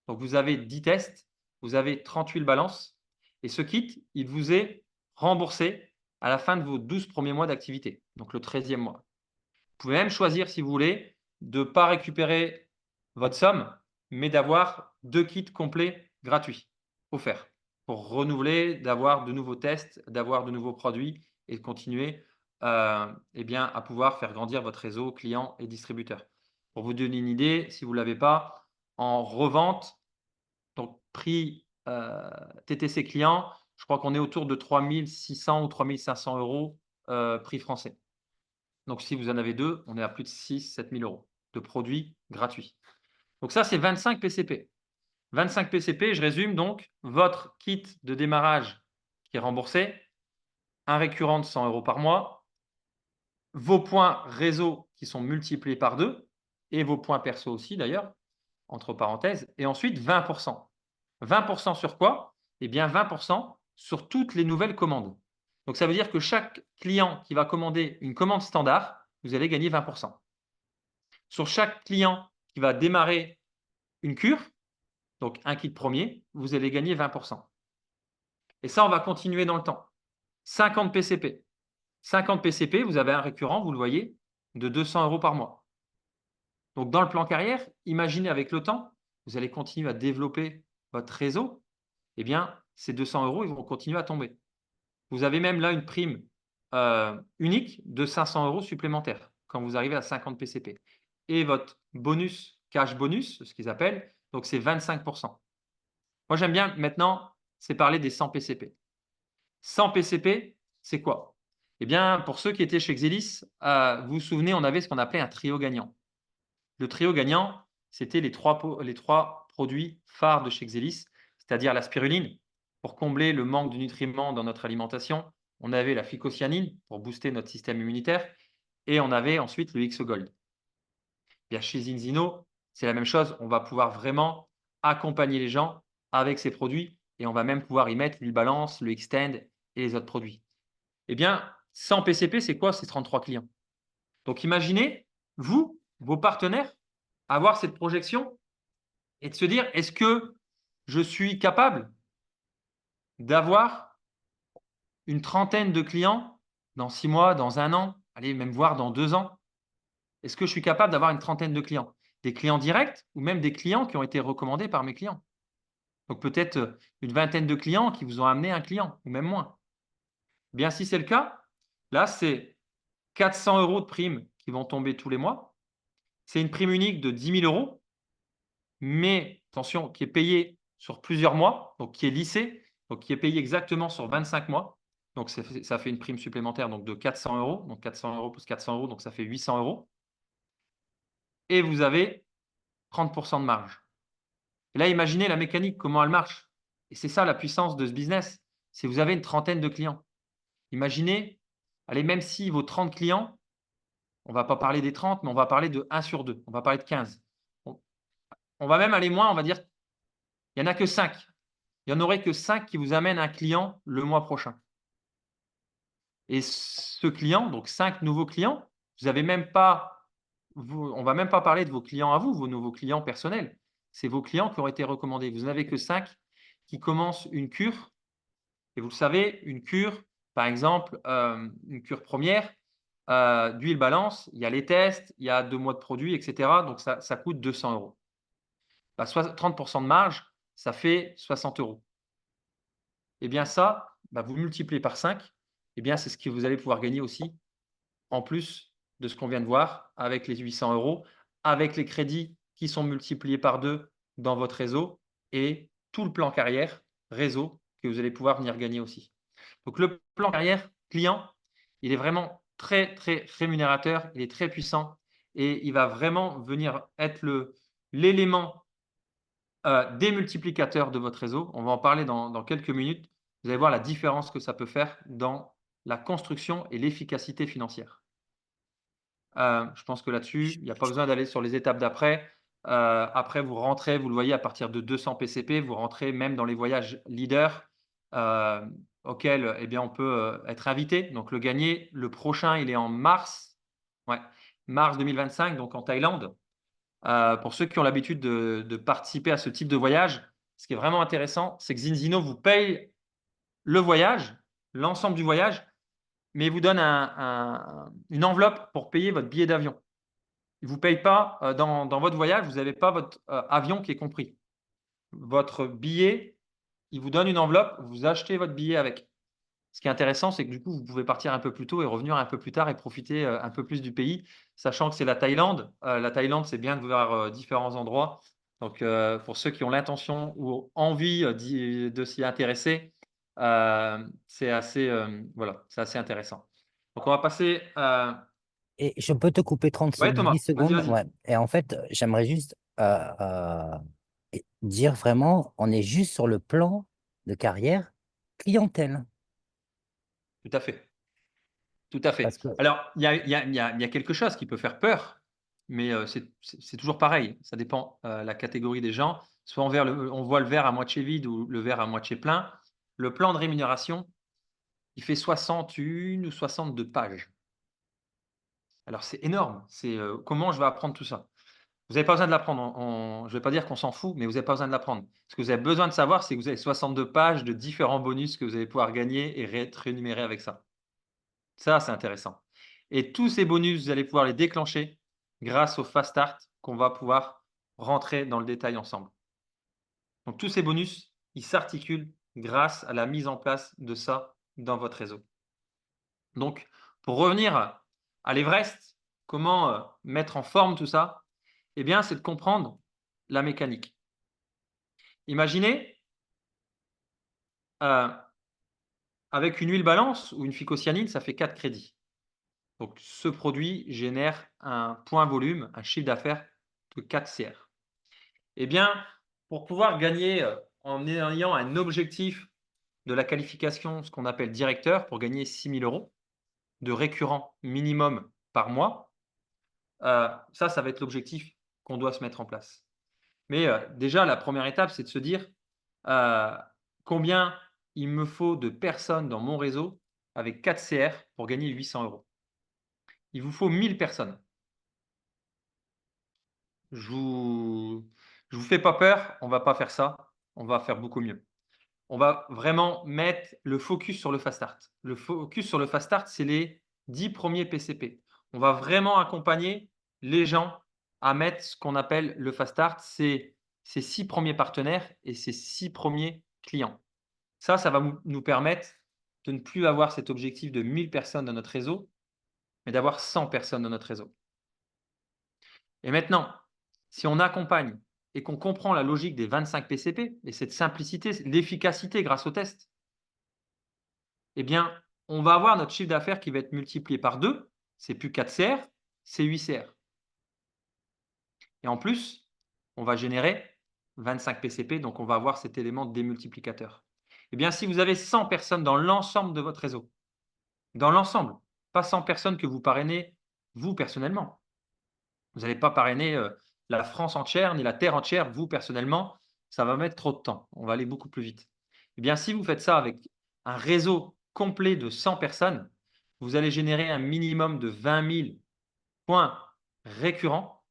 Donc, vous avez 10 tests, vous avez 30 huiles balance. Et ce kit, il vous est remboursé à la fin de vos 12 premiers mois d'activité, donc le 13e mois. Vous pouvez même choisir, si vous voulez, de ne pas récupérer votre somme, mais d'avoir 2 kits complets gratuits offerts pour renouveler, d'avoir de nouveaux tests, d'avoir de nouveaux produits et de continuer eh bien, à pouvoir faire grandir votre réseau clients et distributeurs. Pour vous donner une idée, si vous ne l'avez pas, en revente, donc prix TTC client, je crois qu'on est autour de 3 600 ou 3 500 € prix français. Donc, si vous en avez 2, on est à plus de 6 000 – 7 000 € de produits gratuits. Donc ça, c'est 25 PCP. 25 PCP, je résume donc, votre kit de démarrage qui est remboursé, un récurrent de 100 € par mois, vos points réseau qui sont multipliés par 2, et vos points perso aussi d'ailleurs, entre parenthèses, et ensuite 20%. 20% sur quoi? Eh bien 20% sur toutes les nouvelles commandes. Donc ça veut dire que chaque client qui va commander une commande standard, vous allez gagner 20%. Sur chaque client qui va démarrer une cure, donc un kit premier, vous allez gagner 20%. Et ça, on va continuer dans le temps. 50 PCP. 50 PCP, vous avez un récurrent, vous le voyez, de 200 € par mois. Donc, dans le plan carrière, imaginez avec le temps, vous allez continuer à développer votre réseau. Eh bien, ces 200 €, ils vont continuer à tomber. Vous avez même là une prime unique de 500 € supplémentaires. quand vous arrivez à 50 PCP. Et votre bonus, cash bonus, ce qu'ils appellent, donc c'est 25%. Moi, j'aime bien maintenant, c'est parler des 100 PCP. 100 PCP, c'est quoi? Eh bien, pour ceux qui étaient chez Xelis, vous vous souvenez, on avait ce qu'on appelait un trio gagnant. Le trio gagnant, c'était les trois produits phares de chez Xelis, c'est-à-dire la spiruline, pour combler le manque de nutriments dans notre alimentation. On avait la phycocyanine, pour booster notre système immunitaire. Et on avait ensuite le X-Gold. Bien, chez Zinzino, c'est la même chose. On va pouvoir vraiment accompagner les gens avec ces produits et on va même pouvoir y mettre l'huile balance, le Extend et les autres produits. Eh bien, 100 PCP, c'est quoi? C'est 33 clients. Donc, imaginez, vous, vos partenaires, avoir cette projection et de se dire, est-ce que je suis capable d'avoir une trentaine de clients dans 6 mois, dans 1 an, allez, même voir dans 2 ans? Est-ce que je suis capable d'avoir une trentaine de clients? Des clients directs ou même des clients qui ont été recommandés par mes clients? Donc peut-être une vingtaine de clients qui vous ont amené un client ou même moins. Bien, si c'est le cas, là, c'est 400 € de primes qui vont tomber tous les mois. C'est une prime unique de 10 000 €, mais attention, qui est payée sur plusieurs mois, donc qui est lissée, donc qui est payée exactement sur 25 mois. Donc ça fait une prime supplémentaire donc de 400 €. Donc 400 € plus 400 €, donc ça fait 800 €. Et vous avez 30% de marge. Et là, imaginez la mécanique, comment elle marche. Et c'est ça la puissance de ce business. C'est vous avez une trentaine de clients. Imaginez, allez, même si vos 30 clients, on ne va pas parler des 30, mais on va parler de 1 sur 2. On va parler de 15. On va même aller moins, on va dire, il n'y en a que 5. Il n'y en aurait que 5 qui vous amènent un client le mois prochain. Et ce client, donc 5 nouveaux clients, vous avez même pas, on ne va même pas parler de vos clients à vous, vos nouveaux clients personnels. C'est vos clients qui ont été recommandés. Vous n'avez que 5 qui commencent une cure. Et vous le savez, une cure, par exemple, une cure première d'huile balance, il y a les tests, il y a 2 mois de produits, etc. Donc, ça coûte 200 €. Bah, 30% de marge, ça fait 60 €. Et bien ça, bah, vous multipliez par 5, et bien c'est ce que vous allez pouvoir gagner aussi, en plus de ce qu'on vient de voir avec les 800 €, avec les crédits qui sont multipliés par 2 dans votre réseau et tout le plan carrière réseau que vous allez pouvoir venir gagner aussi. Donc le plan carrière client, il est vraiment très, très rémunérateur, il est très puissant et il va vraiment venir être l'élément démultiplicateur de votre réseau. On va en parler dans quelques minutes. Vous allez voir la différence que ça peut faire dans la construction et l'efficacité financière. Je pense que là-dessus, il n'y a pas besoin d'aller sur les étapes d'après. Après, vous rentrez, vous le voyez, à partir de 200 PCP, vous rentrez même dans les voyages leaders auxquels eh bien, on peut être invité. Donc, le gagner, le prochain, il est en mars, ouais, mars 2025, donc en Thaïlande. Pour ceux qui ont l'habitude de participer à ce type de voyage, ce qui est vraiment intéressant, c'est que Zinzino vous paye le voyage, l'ensemble du voyage, mais il vous donne une enveloppe pour payer votre billet d'avion. Il ne vous paye pas dans votre voyage, vous n'avez pas votre avion qui est compris. Votre billet, il vous donne une enveloppe, vous achetez votre billet avec. Ce qui est intéressant, c'est que du coup, vous pouvez partir un peu plus tôt et revenir un peu plus tard et profiter un peu plus du pays, sachant que c'est la Thaïlande. La Thaïlande, c'est bien de voir différents endroits. Donc, pour ceux qui ont l'intention ou envie de s'y intéresser, c'est assez, voilà, c'est assez intéressant. Donc, on va passer.
Et je peux te couper 30
Ouais, Thomas,
10
vas-y,
secondes.
vas-y.
Ouais. Et en fait, j'aimerais juste dire vraiment, on est juste sur le plan de carrière clientèle.
Tout à fait. Tout à fait.
Parce que,
Alors, il y a quelque chose qui peut faire peur, mais c'est toujours pareil. Ça dépend la catégorie des gens. Soit on voit le verre à moitié vide ou le verre à moitié plein. Le plan de rémunération, il fait 61 ou 62 pages. Alors, c'est énorme. C'est comment je vais apprendre tout ça? Vous n'avez pas besoin de l'apprendre. Je ne vais pas dire qu'on s'en fout, mais vous n'avez pas besoin de l'apprendre. Ce que vous avez besoin de savoir, c'est que vous avez 62 pages de différents bonus que vous allez pouvoir gagner et être rémunéré avec ça. Ça, c'est intéressant. Et tous ces bonus, vous allez pouvoir les déclencher grâce au Fast Start qu'on va pouvoir rentrer dans le détail ensemble. Donc, tous ces bonus, ils s'articulent grâce à la mise en place de ça dans votre réseau. Donc, pour revenir à l'Everest, comment mettre en forme tout ça? Eh bien, c'est de comprendre la mécanique. Imaginez, euh, avec une huile balance ou une phycocyanine, ça fait 4 crédits. Donc, ce produit génère un point volume, un chiffre d'affaires de 4 CR. Eh bien, pour pouvoir gagner en ayant un objectif de la qualification, ce qu'on appelle directeur, pour gagner 6 000 euros de récurrent minimum par mois, ça va être l'objectif qu'on doit se mettre en place. Mais déjà, la première étape, c'est de se dire euh, combien il me faut de personnes dans mon réseau avec 4 CR pour gagner 800 euros. Il vous faut 1000 personnes. Je vous, je vous fais pas peur, on va pas faire ça, on va faire beaucoup mieux. On va vraiment mettre le focus sur le fast start. Le focus sur le fast start, c'est les 10 premiers PCP. On va vraiment accompagner les gens à mettre ce qu'on appelle le fast start, c'est ces 6 premiers partenaires et ces 6 premiers clients. Ça va nous permettre de ne plus avoir cet objectif de 1000 personnes dans notre réseau, mais d'avoir 100 personnes dans notre réseau. Et maintenant, si on accompagne et qu'on comprend la logique des 25 PCP et cette simplicité, l'efficacité grâce au test, eh bien, on va avoir notre chiffre d'affaires qui va être multiplié par 2. C'est plus 4 CR, c'est 8 CR. Et en plus, on va générer 25 PCP, donc on va avoir cet élément démultiplicateur. Eh bien, si vous avez 100 personnes dans l'ensemble de votre réseau, dans l'ensemble, pas 100 personnes que vous parrainez vous personnellement. Vous n'allez pas parrainer la France entière ni la Terre entière, vous personnellement, ça va mettre trop de temps. On va aller beaucoup plus vite. Eh bien, si vous faites ça avec un réseau complet de 100 personnes, vous allez générer un minimum de 20 000 points récurrents,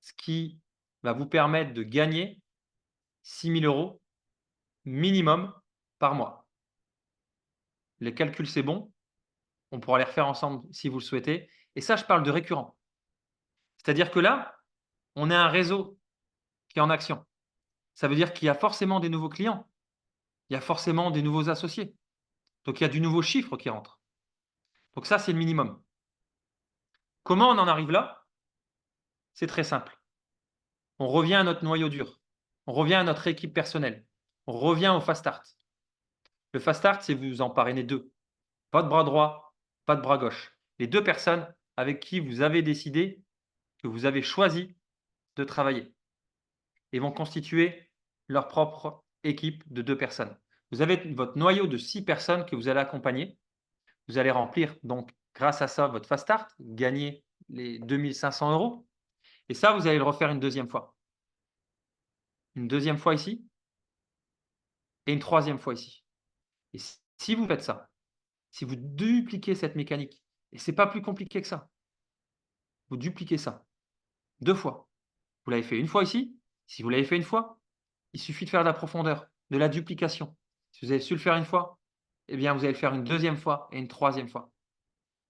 ce qui va vous permettre de gagner 6 000 euros minimum par mois. Les calculs, c'est bon. On pourra les refaire ensemble si vous le souhaitez. Et ça, je parle de récurrent. C'est-à-dire que là, on a un réseau qui est en action. Ça veut dire qu'il y a forcément des nouveaux clients. Il y a forcément des nouveaux associés. Donc, il y a du nouveau chiffre qui rentre. Donc, ça, c'est le minimum. Comment on en arrive là? C'est très simple. On revient à notre noyau dur. On revient à notre équipe personnelle. On revient au fast start. Le fast start, c'est vous en parrainez 2. Pas de bras droit, pas de bras gauche. Les 2 personnes avec qui vous avez décidé, que vous avez choisi de travailler et vont constituer leur propre équipe de 2 personnes. Vous avez votre noyau de 6 personnes que vous allez accompagner. Vous allez remplir donc grâce à ça votre fast start, gagner les 2500 euros. Et ça, vous allez le refaire une deuxième fois. Une deuxième fois ici et une troisième fois ici. Et si vous faites ça, si vous dupliquez cette mécanique, et ce n'est pas plus compliqué que ça, vous dupliquez ça 2 fois. Vous l'avez fait une fois ici. Si vous l'avez fait une fois, il suffit de faire de la profondeur, de la duplication. Si vous avez su le faire une fois, eh bien, vous allez le faire une deuxième fois et une troisième fois.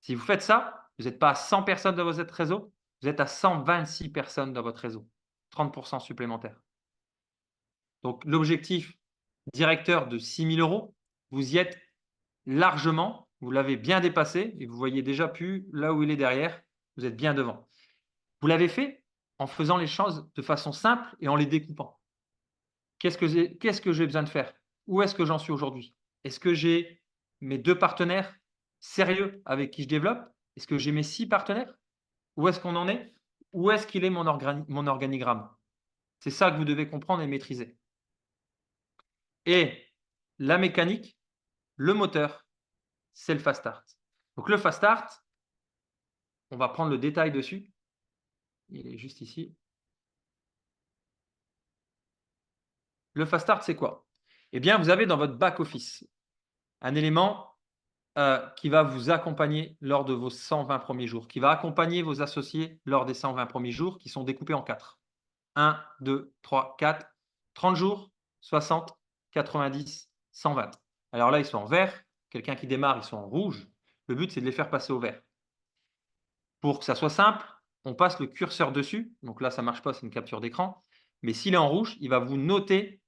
Si vous faites ça, vous n'êtes pas à 100 personnes dans votre réseau, vous êtes à 126 personnes dans votre réseau. 30% supplémentaires. Donc, l'objectif directeur de 6 000 euros, vous y êtes largement, vous l'avez bien dépassé et vous voyez déjà plus là où il est derrière, vous êtes bien devant. Vous l'avez fait en faisant les choses de façon simple et en les découpant. Qu'est-ce que j'ai besoin de faire? Où est-ce que j'en suis aujourd'hui? Est-ce que j'ai mes 2 partenaires sérieux avec qui je développe? Est-ce que j'ai mes 6 partenaires? Où est-ce qu'on en est? Où est-ce qu'il est mon organigramme? C'est ça que vous devez comprendre et maîtriser. Et la mécanique, le moteur, c'est le fast start. Donc le fast start, on va prendre le détail dessus. Il est juste ici. Le fast start, c'est quoi? Eh bien, vous avez dans votre back office un élément qui va vous accompagner lors de vos 120 premiers jours, qui va accompagner vos associés lors des 120 premiers jours, qui sont découpés en 4. 1, 2, 3, 4, 30 jours, 60, 90, 120. Alors là, ils sont en vert. Quelqu'un qui démarre, ils sont en rouge. Le but, c'est de les faire passer au vert. Pour que ça soit simple, on passe le curseur dessus. Donc là, ça ne marche pas, c'est une capture d'écran. Mais s'il est en rouge, il va vous noter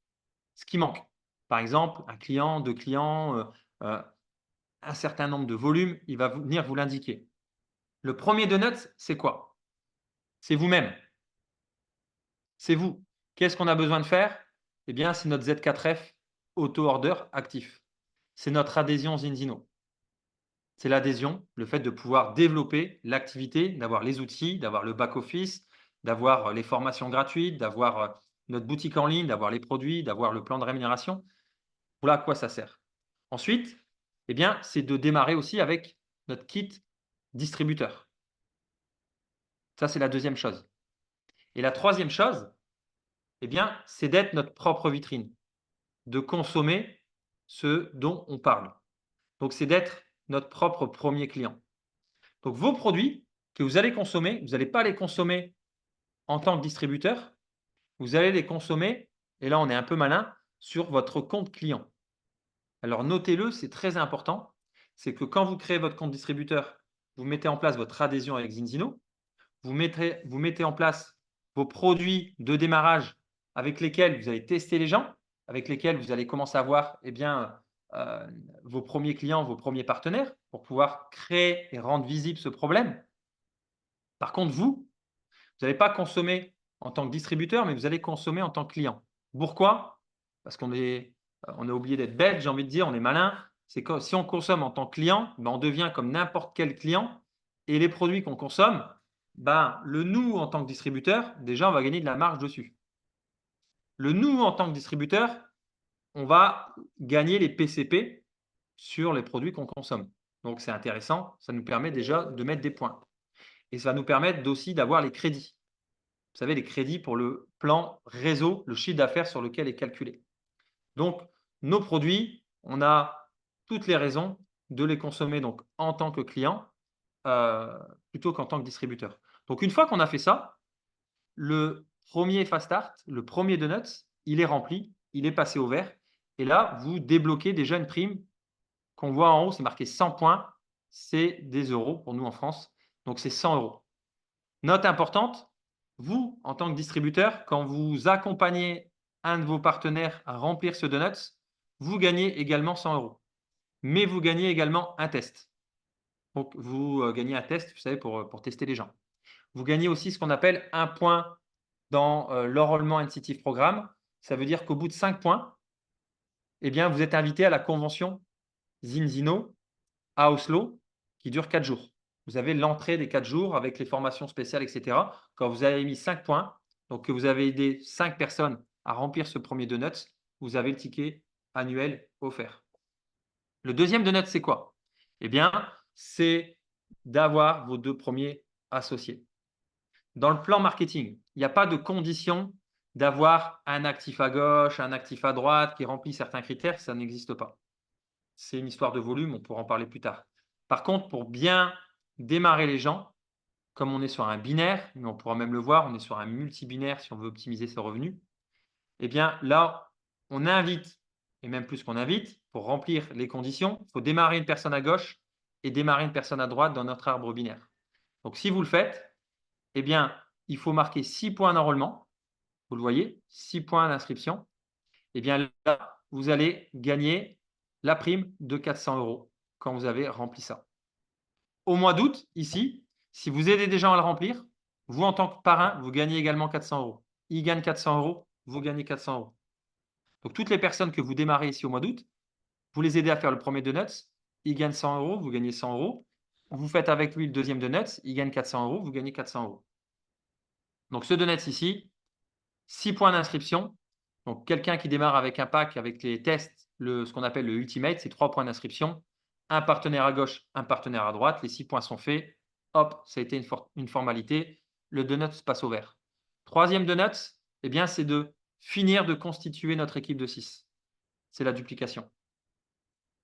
ce qui manque. Par exemple, un client, 2 clients, un certain nombre de volumes, il va venir vous l'indiquer. Le premier donut, c'est quoi? C'est vous-même. C'est vous. Qu'est-ce qu'on a besoin de faire? Eh bien, c'est notre Z4F auto-order actif. C'est notre adhésion Zinzino. C'est l'adhésion, le fait de pouvoir développer l'activité, d'avoir les outils, d'avoir le back-office, d'avoir les formations gratuites, d'avoir notre boutique en ligne, d'avoir les produits, d'avoir le plan de rémunération. Voilà à quoi ça sert. Ensuite, eh bien, c'est de démarrer aussi avec notre kit distributeur. Ça, c'est la deuxième chose. Et la troisième chose, eh bien, c'est d'être notre propre vitrine, de consommer ce dont on parle. Donc, c'est d'être notre propre premier client. Donc, vos produits que vous allez consommer, vous n'allez pas les consommer en tant que distributeur, vous allez les consommer, et là, on est un peu malin, sur votre compte client. Alors, notez-le, c'est très important, c'est que quand vous créez votre compte distributeur, vous mettez en place votre adhésion avec Zinzino, vous mettez en place vos produits de démarrage avec lesquels vous allez tester les gens, avec lesquels vous allez commencer à voir euh, vos premiers clients, vos premiers partenaires, pour pouvoir créer et rendre visible ce problème. Par contre, vous n'allez pas consommer en tant que distributeur, mais vous allez consommer en tant que client. Pourquoi? Parce on a oublié d'être bête, j'ai envie de dire, on est malin. C'est que si on consomme en tant que client, ben on devient comme n'importe quel client. Et les produits qu'on consomme, ben, le nous en tant que distributeur, déjà, on va gagner de la marge dessus. Le nous en tant que distributeur, on va gagner les PCP sur les produits qu'on consomme. Donc, c'est intéressant. Ça nous permet déjà de mettre des points. Et ça va nous permettre aussi d'avoir les crédits. Vous savez, les crédits pour le plan réseau, le chiffre d'affaires sur lequel est calculé. Donc, nos produits, on a toutes les raisons de les consommer donc, en tant que client plutôt qu'en tant que distributeur. Donc, une fois qu'on a fait ça, le premier fast start, le premier donuts, il est rempli, il est passé au vert. Et là, vous débloquez déjà une prime qu'on voit en haut, c'est marqué 100 points. C'est des euros pour nous en France. Donc, c'est 100 euros. Note importante, vous, en tant que distributeur, quand vous accompagnez un de vos partenaires à remplir ce donuts, vous gagnez également 100 euros. Mais vous gagnez également un test. Donc, vous gagnez un test, vous savez, pour tester les gens. Vous gagnez aussi ce qu'on appelle un point dans l'enrôlement Incentive Programme. Ça veut dire qu'au bout de 5 points, eh bien, vous êtes invité à la convention Zinzino à Oslo qui dure 4 jours. Vous avez l'entrée des 4 jours avec les formations spéciales, etc. Quand vous avez mis 5 points, donc que vous avez aidé 5 personnes à remplir ce premier donut, vous avez le ticket annuel offert. Le deuxième donut, c'est quoi? Eh bien, c'est d'avoir vos 2 premiers associés. Dans le plan marketing, il n'y a pas de condition d'avoir un actif à gauche, un actif à droite qui remplit certains critères, ça n'existe pas. C'est une histoire de volume, on pourra en parler plus tard. Par contre, pour bien démarrer les gens, comme on est sur un binaire, mais on pourra même le voir, on est sur un multibinaire si on veut optimiser ses revenus, eh bien là, on invite, et même plus qu'on invite, pour remplir les conditions, il faut démarrer une personne à gauche et démarrer une personne à droite dans notre arbre binaire. Donc si vous le faites, eh bien, il faut marquer 6 points d'enrôlement. Vous le voyez, 6 points d'inscription. Eh bien là, vous allez gagner la prime de 400 euros quand vous avez rempli ça. Au mois d'août, ici, si vous aidez des gens à le remplir, vous, en tant que parrain, vous gagnez également 400 euros. Ils gagnent 400 euros, vous gagnez 400 euros. Donc, toutes les personnes que vous démarrez ici au mois d'août, vous les aidez à faire le premier donut, ils gagnent 100 euros, vous gagnez 100 euros. Vous faites avec lui le deuxième donut, il gagne 400 euros, vous gagnez 400 euros. Donc, ce donut ici, 6 points d'inscription. Donc, quelqu'un qui démarre avec un pack, avec les tests, ce qu'on appelle le Ultimate, c'est 3 points d'inscription. Un partenaire à gauche, un partenaire à droite. Les 6 points sont faits. Hop, ça a été une formalité. Le donut se passe au vert. Troisième donut, eh bien, c'est de finir de constituer notre équipe de 6. C'est la duplication.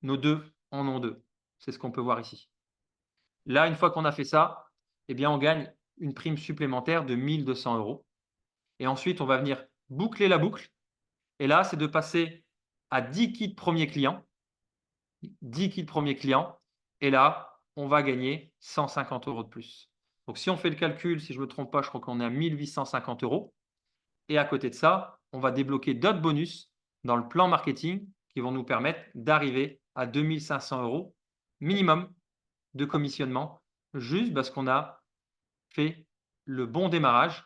Nos 2 en ont 2. C'est ce qu'on peut voir ici. Là, une fois qu'on a fait ça, eh bien, on gagne une prime supplémentaire de 1 200 euros. Et ensuite, on va venir boucler la boucle. Et là, c'est de passer à 10 kits premiers clients. 10 kits premiers clients. Et là, on va gagner 150 euros de plus. Donc, si on fait le calcul, si je ne me trompe pas, je crois qu'on est à 1 850 euros. Et à côté de ça, on va débloquer d'autres bonus dans le plan marketing qui vont nous permettre d'arriver à 2 500 euros minimum de commissionnement juste parce qu'on a fait le bon démarrage,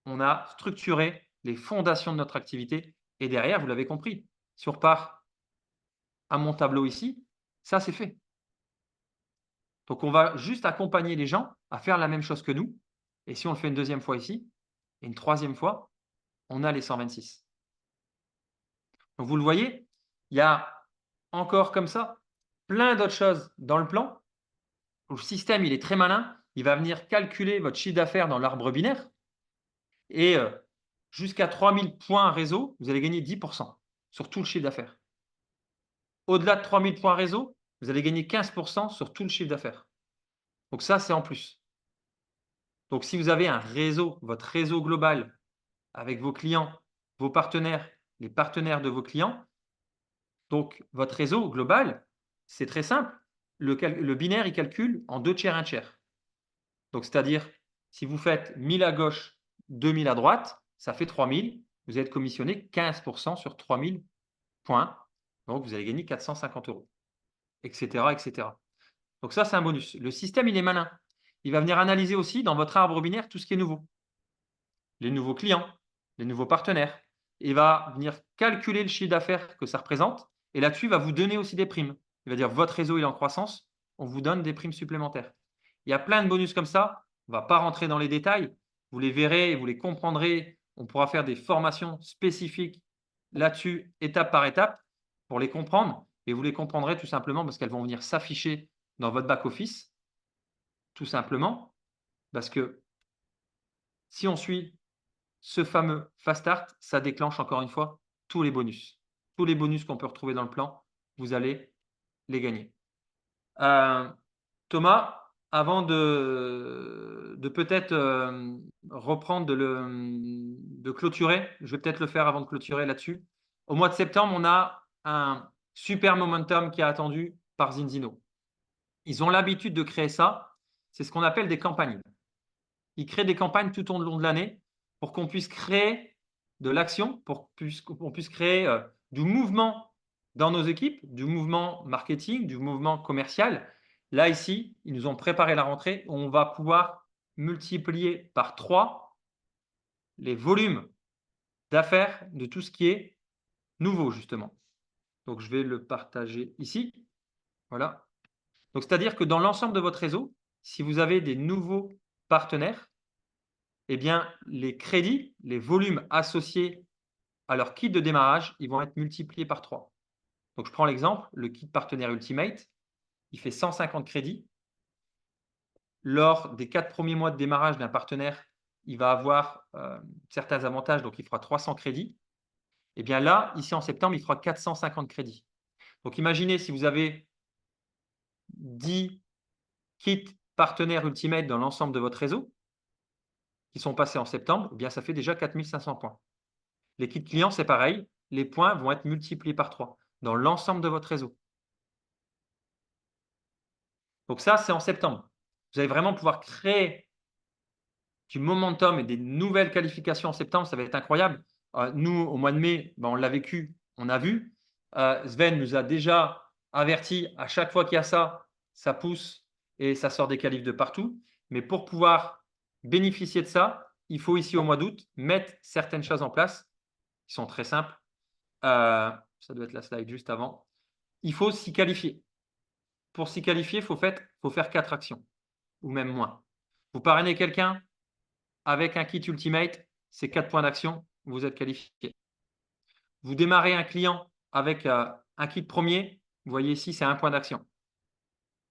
on a structuré les fondations de notre activité et derrière, vous l'avez compris, si on repart à mon tableau ici, ça c'est fait. Donc on va juste accompagner les gens à faire la même chose que nous et si on le fait une deuxième fois ici et une troisième fois, on a les 126. Donc vous le voyez, il y a encore comme ça plein d'autres choses dans le plan. Le système, il est très malin, il va venir calculer votre chiffre d'affaires dans l'arbre binaire et jusqu'à 3000 points réseau, vous allez gagner 10% sur tout le chiffre d'affaires. Au-delà de 3000 points réseau, vous allez gagner 15% sur tout le chiffre d'affaires. Donc ça, c'est en plus. Donc si vous avez un réseau, votre réseau global avec vos clients, vos partenaires, les partenaires de vos clients, donc votre réseau global, c'est très simple. Le binaire, il calcule en 2 tiers, 1 tiers. Donc c'est-à-dire, si vous faites 1000 à gauche, 2000 à droite, ça fait 3000. Vous êtes commissionné 15% sur 3000 points. Donc vous allez gagner 450 euros, etc., etc. Donc ça, c'est un bonus. Le système, il est malin. Il va venir analyser aussi dans votre arbre binaire tout ce qui est nouveau. Les nouveaux clients, les nouveaux partenaires. Il va venir calculer le chiffre d'affaires que ça représente. Et là-dessus, il va vous donner aussi des primes. Il va dire, votre réseau il est en croissance, on vous donne des primes supplémentaires. Il y a plein de bonus comme ça. On ne va pas rentrer dans les détails. Vous les verrez, vous les comprendrez. On pourra faire des formations spécifiques là-dessus, étape par étape, pour les comprendre. Et vous les comprendrez tout simplement parce qu'elles vont venir s'afficher dans votre back-office, tout simplement, parce que si on suit ce fameux Fast Start, ça déclenche encore une fois tous les bonus. Tous les bonus qu'on peut retrouver dans le plan, vous allez les gagner. Thomas, avant de peut-être reprendre de clôturer, je vais peut-être le faire avant de clôturer là-dessus. Au mois de septembre, on a un super momentum qui est attendu par Zinzino. Ils ont l'habitude de créer ça. C'est ce qu'on appelle des campagnes. Ils créent des campagnes tout au long de l'année pour qu'on puisse créer de l'action, pour qu'on puisse créer du mouvement dans nos équipes, du mouvement marketing, du mouvement commercial. Là, ici, ils nous ont préparé la rentrée. On va pouvoir multiplier par 3 les volumes d'affaires de tout ce qui est nouveau, justement. Donc, je vais le partager ici. Voilà. Donc, c'est-à-dire que dans l'ensemble de votre réseau, si vous avez des nouveaux partenaires, eh bien, les crédits, les volumes associés à leur kit de démarrage, ils vont être multipliés par 3. Donc, je prends l'exemple, le kit partenaire Ultimate, il fait 150 crédits. Lors des 4 premiers mois de démarrage d'un partenaire, il va avoir certains avantages, donc il fera 300 crédits. Et bien là, ici en septembre, il fera 450 crédits. Donc, imaginez si vous avez 10 kits partenaires Ultimate dans l'ensemble de votre réseau qui sont passés en septembre, eh bien ça fait déjà 4500 points. Les kits clients, c'est pareil. Les points vont être multipliés par 3 dans l'ensemble de votre réseau. Donc ça, c'est en septembre. Vous allez vraiment pouvoir créer du momentum et des nouvelles qualifications en septembre. Ça va être incroyable. Nous, au mois de mai, on l'a vécu, on a vu. Sven nous a déjà averti, à chaque fois qu'il y a ça, ça pousse et ça sort des qualifs de partout. Mais pour pouvoir bénéficier de ça, il faut ici au mois d'août mettre certaines choses en place qui sont très simples. Ça doit être la slide juste avant. Il faut s'y qualifier. Pour s'y qualifier, il faut faire 4 actions ou même moins. Vous parrainez quelqu'un avec un kit Ultimate, c'est 4 points d'action, vous êtes qualifié. Vous démarrez un client avec un kit premier, vous voyez ici, c'est 1 point d'action.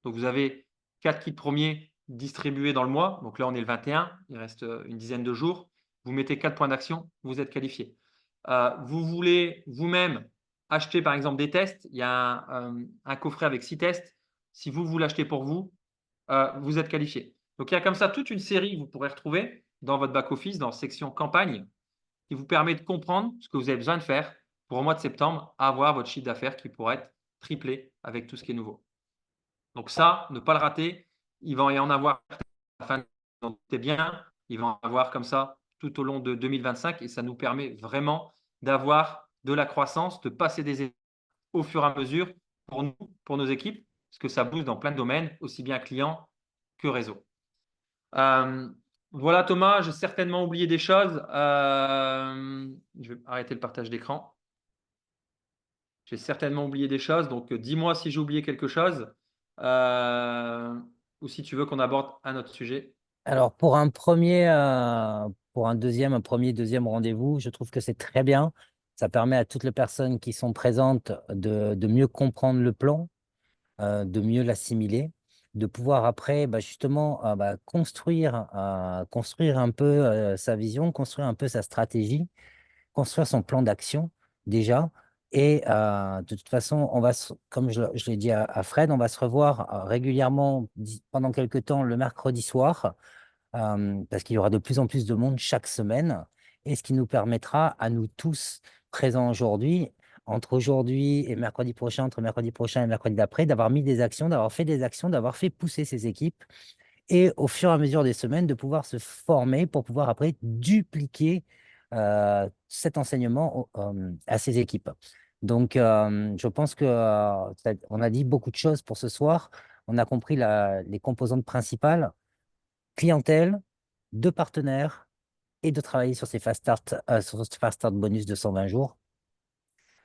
Donc, vous avez 4 kits premiers distribués dans le mois. Donc là, on est le 21, il reste une dizaine de jours. Vous mettez 4 points d'action, vous êtes qualifié. Vous voulez vous-même acheter par exemple des tests, il y a un coffret avec 6 tests. Si vous l'achetez pour vous, vous êtes qualifié. Donc il y a comme ça toute une série que vous pourrez retrouver dans votre back-office, dans la section campagne, qui vous permet de comprendre ce que vous avez besoin de faire pour au mois de septembre avoir votre chiffre d'affaires qui pourra être triplé avec tout ce qui est nouveau. Donc ça, ne pas le rater, il va y en avoir à la fin de bien, il va en avoir comme ça tout au long de 2025 et ça nous permet vraiment d'avoir de la croissance, de passer des étapes au fur et à mesure pour nous, pour nos équipes, parce que ça booste dans plein de domaines, aussi bien clients que réseau. Euh, voilà Thomas, j'ai certainement oublié des choses. Je vais arrêter le partage d'écran. J'ai certainement oublié des choses, donc dis-moi si j'ai oublié quelque chose ou si tu veux qu'on aborde un autre sujet.
Alors, pour un premier, deuxième rendez-vous, je trouve que c'est très bien. Ça permet à toutes les personnes qui sont présentes de mieux comprendre le plan, de mieux l'assimiler, de pouvoir après, justement, construire un peu sa vision, construire un peu sa stratégie, construire son plan d'action déjà. Et de toute façon, comme je l'ai dit à Fred, on va se revoir régulièrement pendant quelques temps le mercredi soir, parce qu'il y aura de plus en plus de monde chaque semaine, et ce qui nous permettra à nous tous présents aujourd'hui, entre aujourd'hui et mercredi prochain, entre mercredi prochain et mercredi d'après, d'avoir mis des actions, d'avoir fait des actions, d'avoir fait pousser ces équipes, et au fur et à mesure des semaines, de pouvoir se former pour pouvoir après dupliquer cet enseignement à ces équipes. Donc, je pense que on a dit beaucoup de choses pour ce soir. On a compris les composantes principales: clientèle, de partenaires et de travailler sur ces sur ce fast start bonus de 120 jours.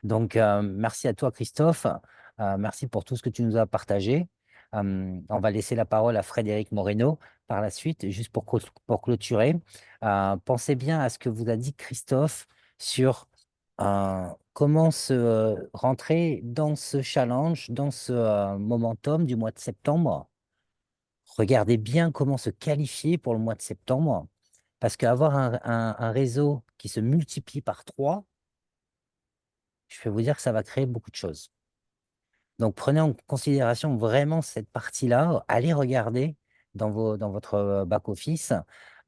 Donc, merci à toi, Christophe. Merci pour tout ce que tu nous as partagé. On va laisser la parole à Frédéric Moreno par la suite, juste pour clôturer. Pensez bien à ce que vous a dit Christophe sur comment se rentrer dans ce challenge, dans ce momentum du mois de septembre. Regardez bien comment se qualifier pour le mois de septembre, parce qu'avoir un réseau qui se multiplie par 3, je peux vous dire que ça va créer beaucoup de choses. Donc, prenez en considération vraiment cette partie-là. Allez regarder dans votre back-office,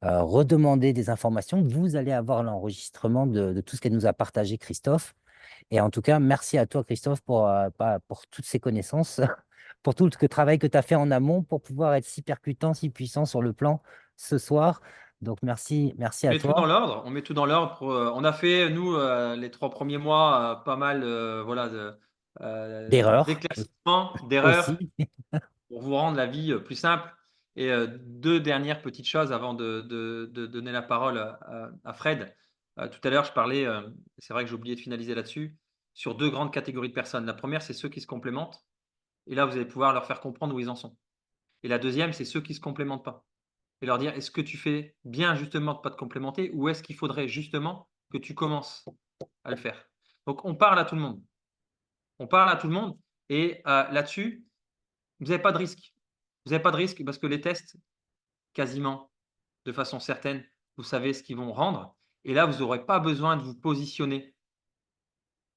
redemandez des informations. Vous allez avoir l'enregistrement de tout ce qu'elle nous a partagé, Christophe. Et en tout cas, merci à toi, Christophe, pour toutes ces connaissances, pour tout le travail que tu as fait en amont pour pouvoir être si percutant, si puissant sur le plan ce soir. Donc, merci
On
à
met tout dans
toi.
l'ordre. On met tout dans l'ordre. On a fait, nous, les 3 premiers mois, pas mal voilà,
D'erreurs
d'éclaircissements, d'erreurs
aussi.
pour vous rendre la vie plus simple. Et deux dernières petites choses avant de donner la parole à Fred. Tout à l'heure, je parlais, c'est vrai que j'ai oublié de finaliser là-dessus, sur deux grandes catégories de personnes. La première, c'est ceux qui se complémentent. Et là, vous allez pouvoir leur faire comprendre où ils en sont. Et la deuxième, c'est ceux qui ne se complémentent pas. Et leur dire, est-ce que tu fais bien justement de ne pas te complémenter ou est-ce qu'il faudrait justement que tu commences à le faire. Donc, on parle à tout le monde. On parle à tout le monde. Et là-dessus, vous n'avez pas de risque. Vous n'avez pas de risque parce que les tests, quasiment de façon certaine, vous savez ce qu'ils vont rendre. Et là, vous n'aurez pas besoin de vous positionner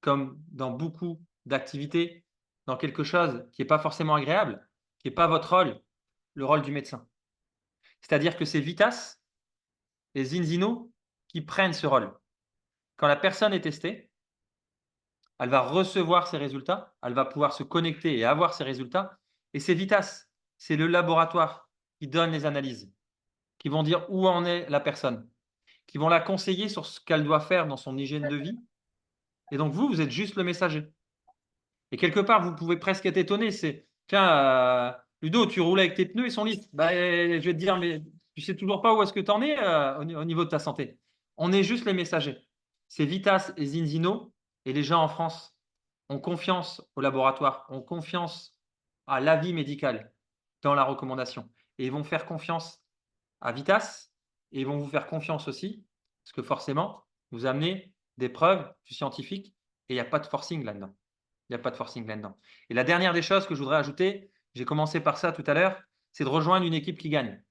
comme dans beaucoup d'activités, dans quelque chose qui n'est pas forcément agréable, qui n'est pas votre rôle, le rôle du médecin. C'est-à-dire que c'est Vitas et Zinzino qui prennent ce rôle. Quand la personne est testée, elle va recevoir ses résultats, elle va pouvoir se connecter et avoir ses résultats. Et c'est Vitas, c'est le laboratoire qui donne les analyses, qui vont dire où en est la personne, qui vont la conseiller sur ce qu'elle doit faire dans son hygiène de vie. Et donc vous, vous êtes juste le messager. Et quelque part, vous pouvez presque être étonné. C'est, tiens, Ludo, tu roules avec tes pneus, ils sont lisses. Je vais te dire, mais tu sais toujours pas où est-ce que tu en es au niveau de ta santé. On est juste les messagers. C'est Vitas et Zinzino, et les gens en France ont confiance au laboratoire, ont confiance à l'avis médical dans la recommandation. Et ils vont faire confiance à Vitas, et ils vont vous faire confiance aussi, parce que forcément, vous amenez des preuves scientifiques, et il n'y a pas de forcing là-dedans. Il n'y a pas de forcing là-dedans. Et la dernière des choses que je voudrais ajouter, j'ai commencé par ça tout à l'heure, c'est de rejoindre une équipe qui gagne.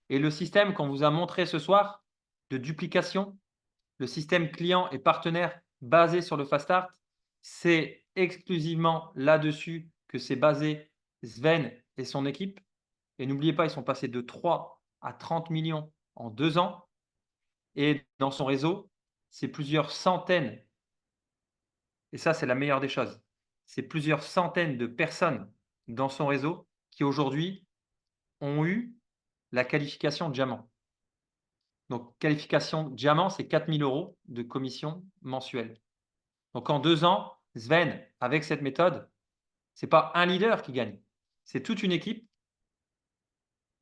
Et le système qu'on vous a montré ce soir de duplication, le système client et partenaire basé sur le Fast Start, c'est exclusivement là-dessus que c'est basé Sven et son équipe. Et n'oubliez pas, ils sont passés de 3 à 30 millions en 2 ans. Et dans son réseau, c'est plusieurs centaines, et ça c'est la meilleure des choses, c'est plusieurs centaines de personnes dans son réseau qui aujourd'hui ont eu la qualification diamant. Donc qualification diamant, c'est 4 000 € de commission mensuelle. Donc en 2 ans, Sven, avec cette méthode, ce n'est pas un leader qui gagne, c'est toute une équipe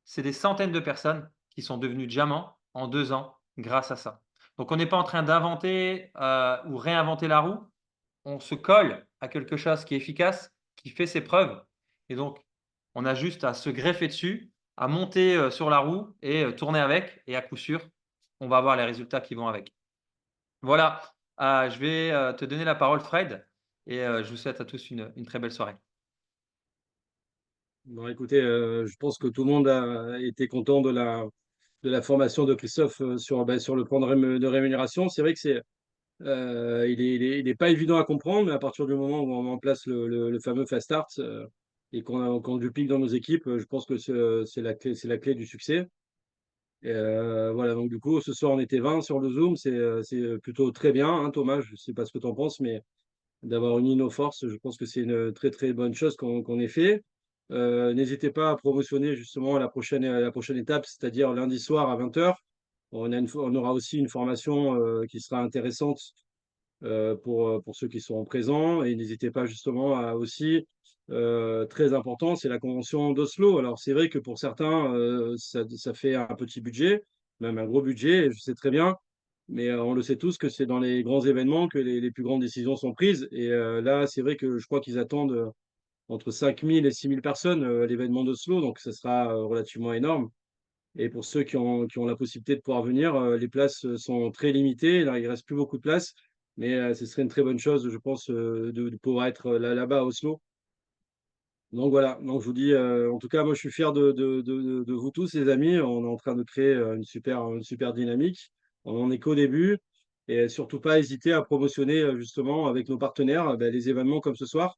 c'est des centaines de personnes qui sont devenues diamants en 2 ans grâce à ça. Donc on n'est pas en train d'inventer ou réinventer la roue, on se colle à quelque chose qui est efficace, qui fait ses preuves. Et donc, on a juste à se greffer dessus, à monter sur la roue et tourner avec. Et à coup sûr, on va avoir les résultats qui vont avec. Voilà, je vais te donner la parole, Fred, et je vous souhaite à tous une très belle soirée.
Bon, écoutez, je pense que tout le monde a été content de la formation de Christophe sur le plan de rémunération. C'est vrai que il est pas évident à comprendre, mais à partir du moment où on met en place le fameux Fast Start et qu'on duplique dans nos équipes, je pense que c'est la clé du succès. Et voilà, donc du coup, ce soir, on était 20 sur le Zoom. C'est plutôt très bien, hein, Thomas. Je sais pas ce que tu en penses, mais d'avoir uni nos forces, je pense que c'est une très très bonne chose qu'on ait fait. N'hésitez pas à promotionner justement la prochaine étape, c'est-à-dire lundi soir à 20h. On aura aussi une formation qui sera intéressante pour ceux qui seront présents. Et n'hésitez pas justement à aussi, très important, c'est la convention d'Oslo. Alors c'est vrai que pour certains, ça fait un petit budget, même un gros budget, et je sais très bien, mais on le sait tous que c'est dans les grands événements que les plus grandes décisions sont prises. Et là, c'est vrai que je crois qu'ils attendent entre 5000 et 6000 personnes à l'événement d'Oslo, donc ça sera relativement énorme. Et pour ceux qui ont la possibilité de pouvoir venir, les places sont très limitées. Là, il ne reste plus beaucoup de places, mais ce serait une très bonne chose, je pense, de pouvoir être là-bas à Oslo. Donc voilà, donc je vous dis, en tout cas, moi je suis fier de vous tous, les amis. On est en train de créer une super dynamique. On en est qu'au début. Et surtout pas hésiter à promotionner justement avec nos partenaires les événements comme ce soir,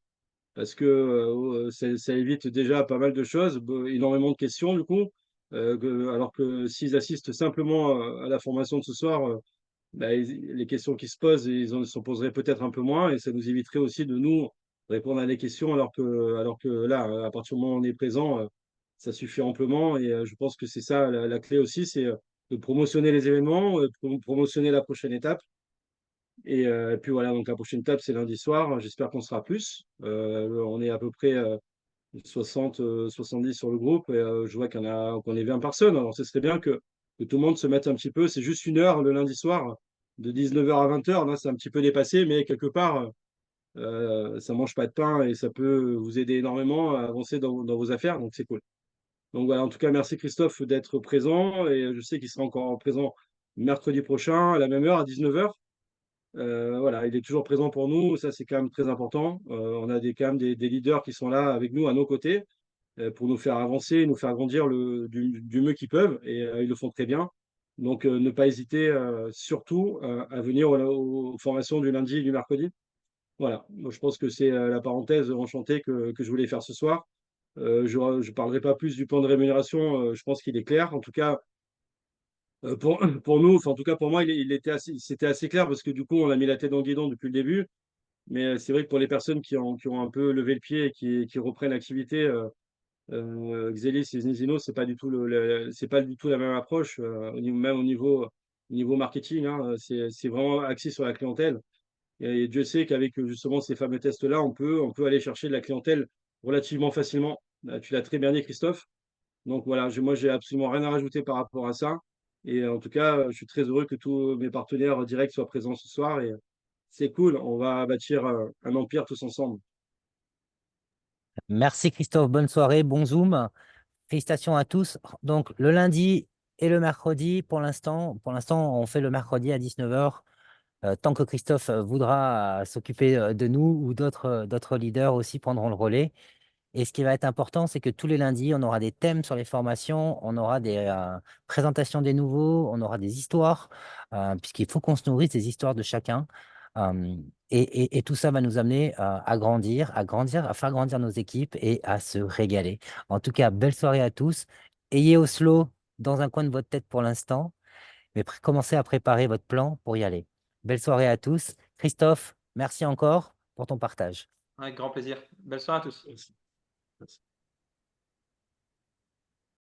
parce que ça évite déjà pas mal de choses, énormément de questions du coup. Alors que s'ils assistent simplement à la formation de ce soir, les questions qui se posent, s'en poseraient peut-être un peu moins, et ça nous éviterait aussi de nous répondre à des questions, alors que là, à partir du moment où on est présent, ça suffit amplement. Et je pense que c'est ça la clé aussi, c'est de promotionner les événements, de promotionner la prochaine étape. Et puis voilà, donc la prochaine étape, c'est lundi soir. J'espère qu'on sera plus. On est à peu près 60, 70 sur le groupe, et je vois qu'on est 20 personnes. Alors, ce serait bien que tout le monde se mette un petit peu. C'est juste 1 heure le lundi soir, de 19h à 20h. Là, c'est un petit peu dépassé, mais quelque part, ça mange pas de pain et ça peut vous aider énormément à avancer dans vos affaires. Donc, c'est cool. Donc, voilà, en tout cas, merci Christophe d'être présent. Et je sais qu'il sera encore présent mercredi prochain à la même heure, à 19h. Voilà, il est toujours présent pour nous. Ça, c'est quand même très important. On a quand même des leaders qui sont là avec nous, à nos côtés, pour nous faire avancer, nous faire grandir du mieux qu'ils peuvent, et ils le font très bien. Donc, ne pas hésiter surtout à venir aux formations du lundi et du mercredi. Voilà, moi, je pense que c'est la parenthèse enchantée que je voulais faire ce soir. Je ne parlerai pas plus du plan de rémunération, je pense qu'il est clair. En tout cas, pour nous, enfin, en tout cas pour moi, c'était assez clair, parce que du coup, on a mis la tête dans le guidon depuis le début. Mais c'est vrai que pour les personnes qui ont un peu levé le pied et qui reprennent l'activité, Xelis et Znezino, c'est pas du tout la même approche, même au niveau marketing, hein. C'est vraiment axé sur la clientèle. Et Dieu sait qu'avec justement ces fameux tests-là, on peut aller chercher de la clientèle relativement facilement. Tu l'as très bien dit, Christophe. Donc voilà, moi, j'ai absolument rien à rajouter par rapport à ça. Et en tout cas, je suis très heureux que tous mes partenaires directs soient présents ce soir. Et c'est cool, on va bâtir un empire tous ensemble.
Merci Christophe, bonne soirée, bon Zoom. Félicitations à tous. Donc, le lundi et le mercredi, pour l'instant, on fait le mercredi à 19h. Tant que Christophe voudra s'occuper de nous ou d'autres leaders aussi prendront le relais. Et ce qui va être important, c'est que tous les lundis, on aura des thèmes sur les formations, on aura des présentations des nouveaux, on aura des histoires, puisqu'il faut qu'on se nourrisse des histoires de chacun. Euh, et tout ça va nous amener à faire grandir nos équipes et à se régaler. En tout cas, belle soirée à tous. Ayez Oslo dans un coin de votre tête pour l'instant, mais commencez à préparer votre plan pour y aller. Belle soirée à tous. Christophe, merci encore pour ton partage.
Avec grand plaisir. Belle soirée à tous.
Merci. Merci.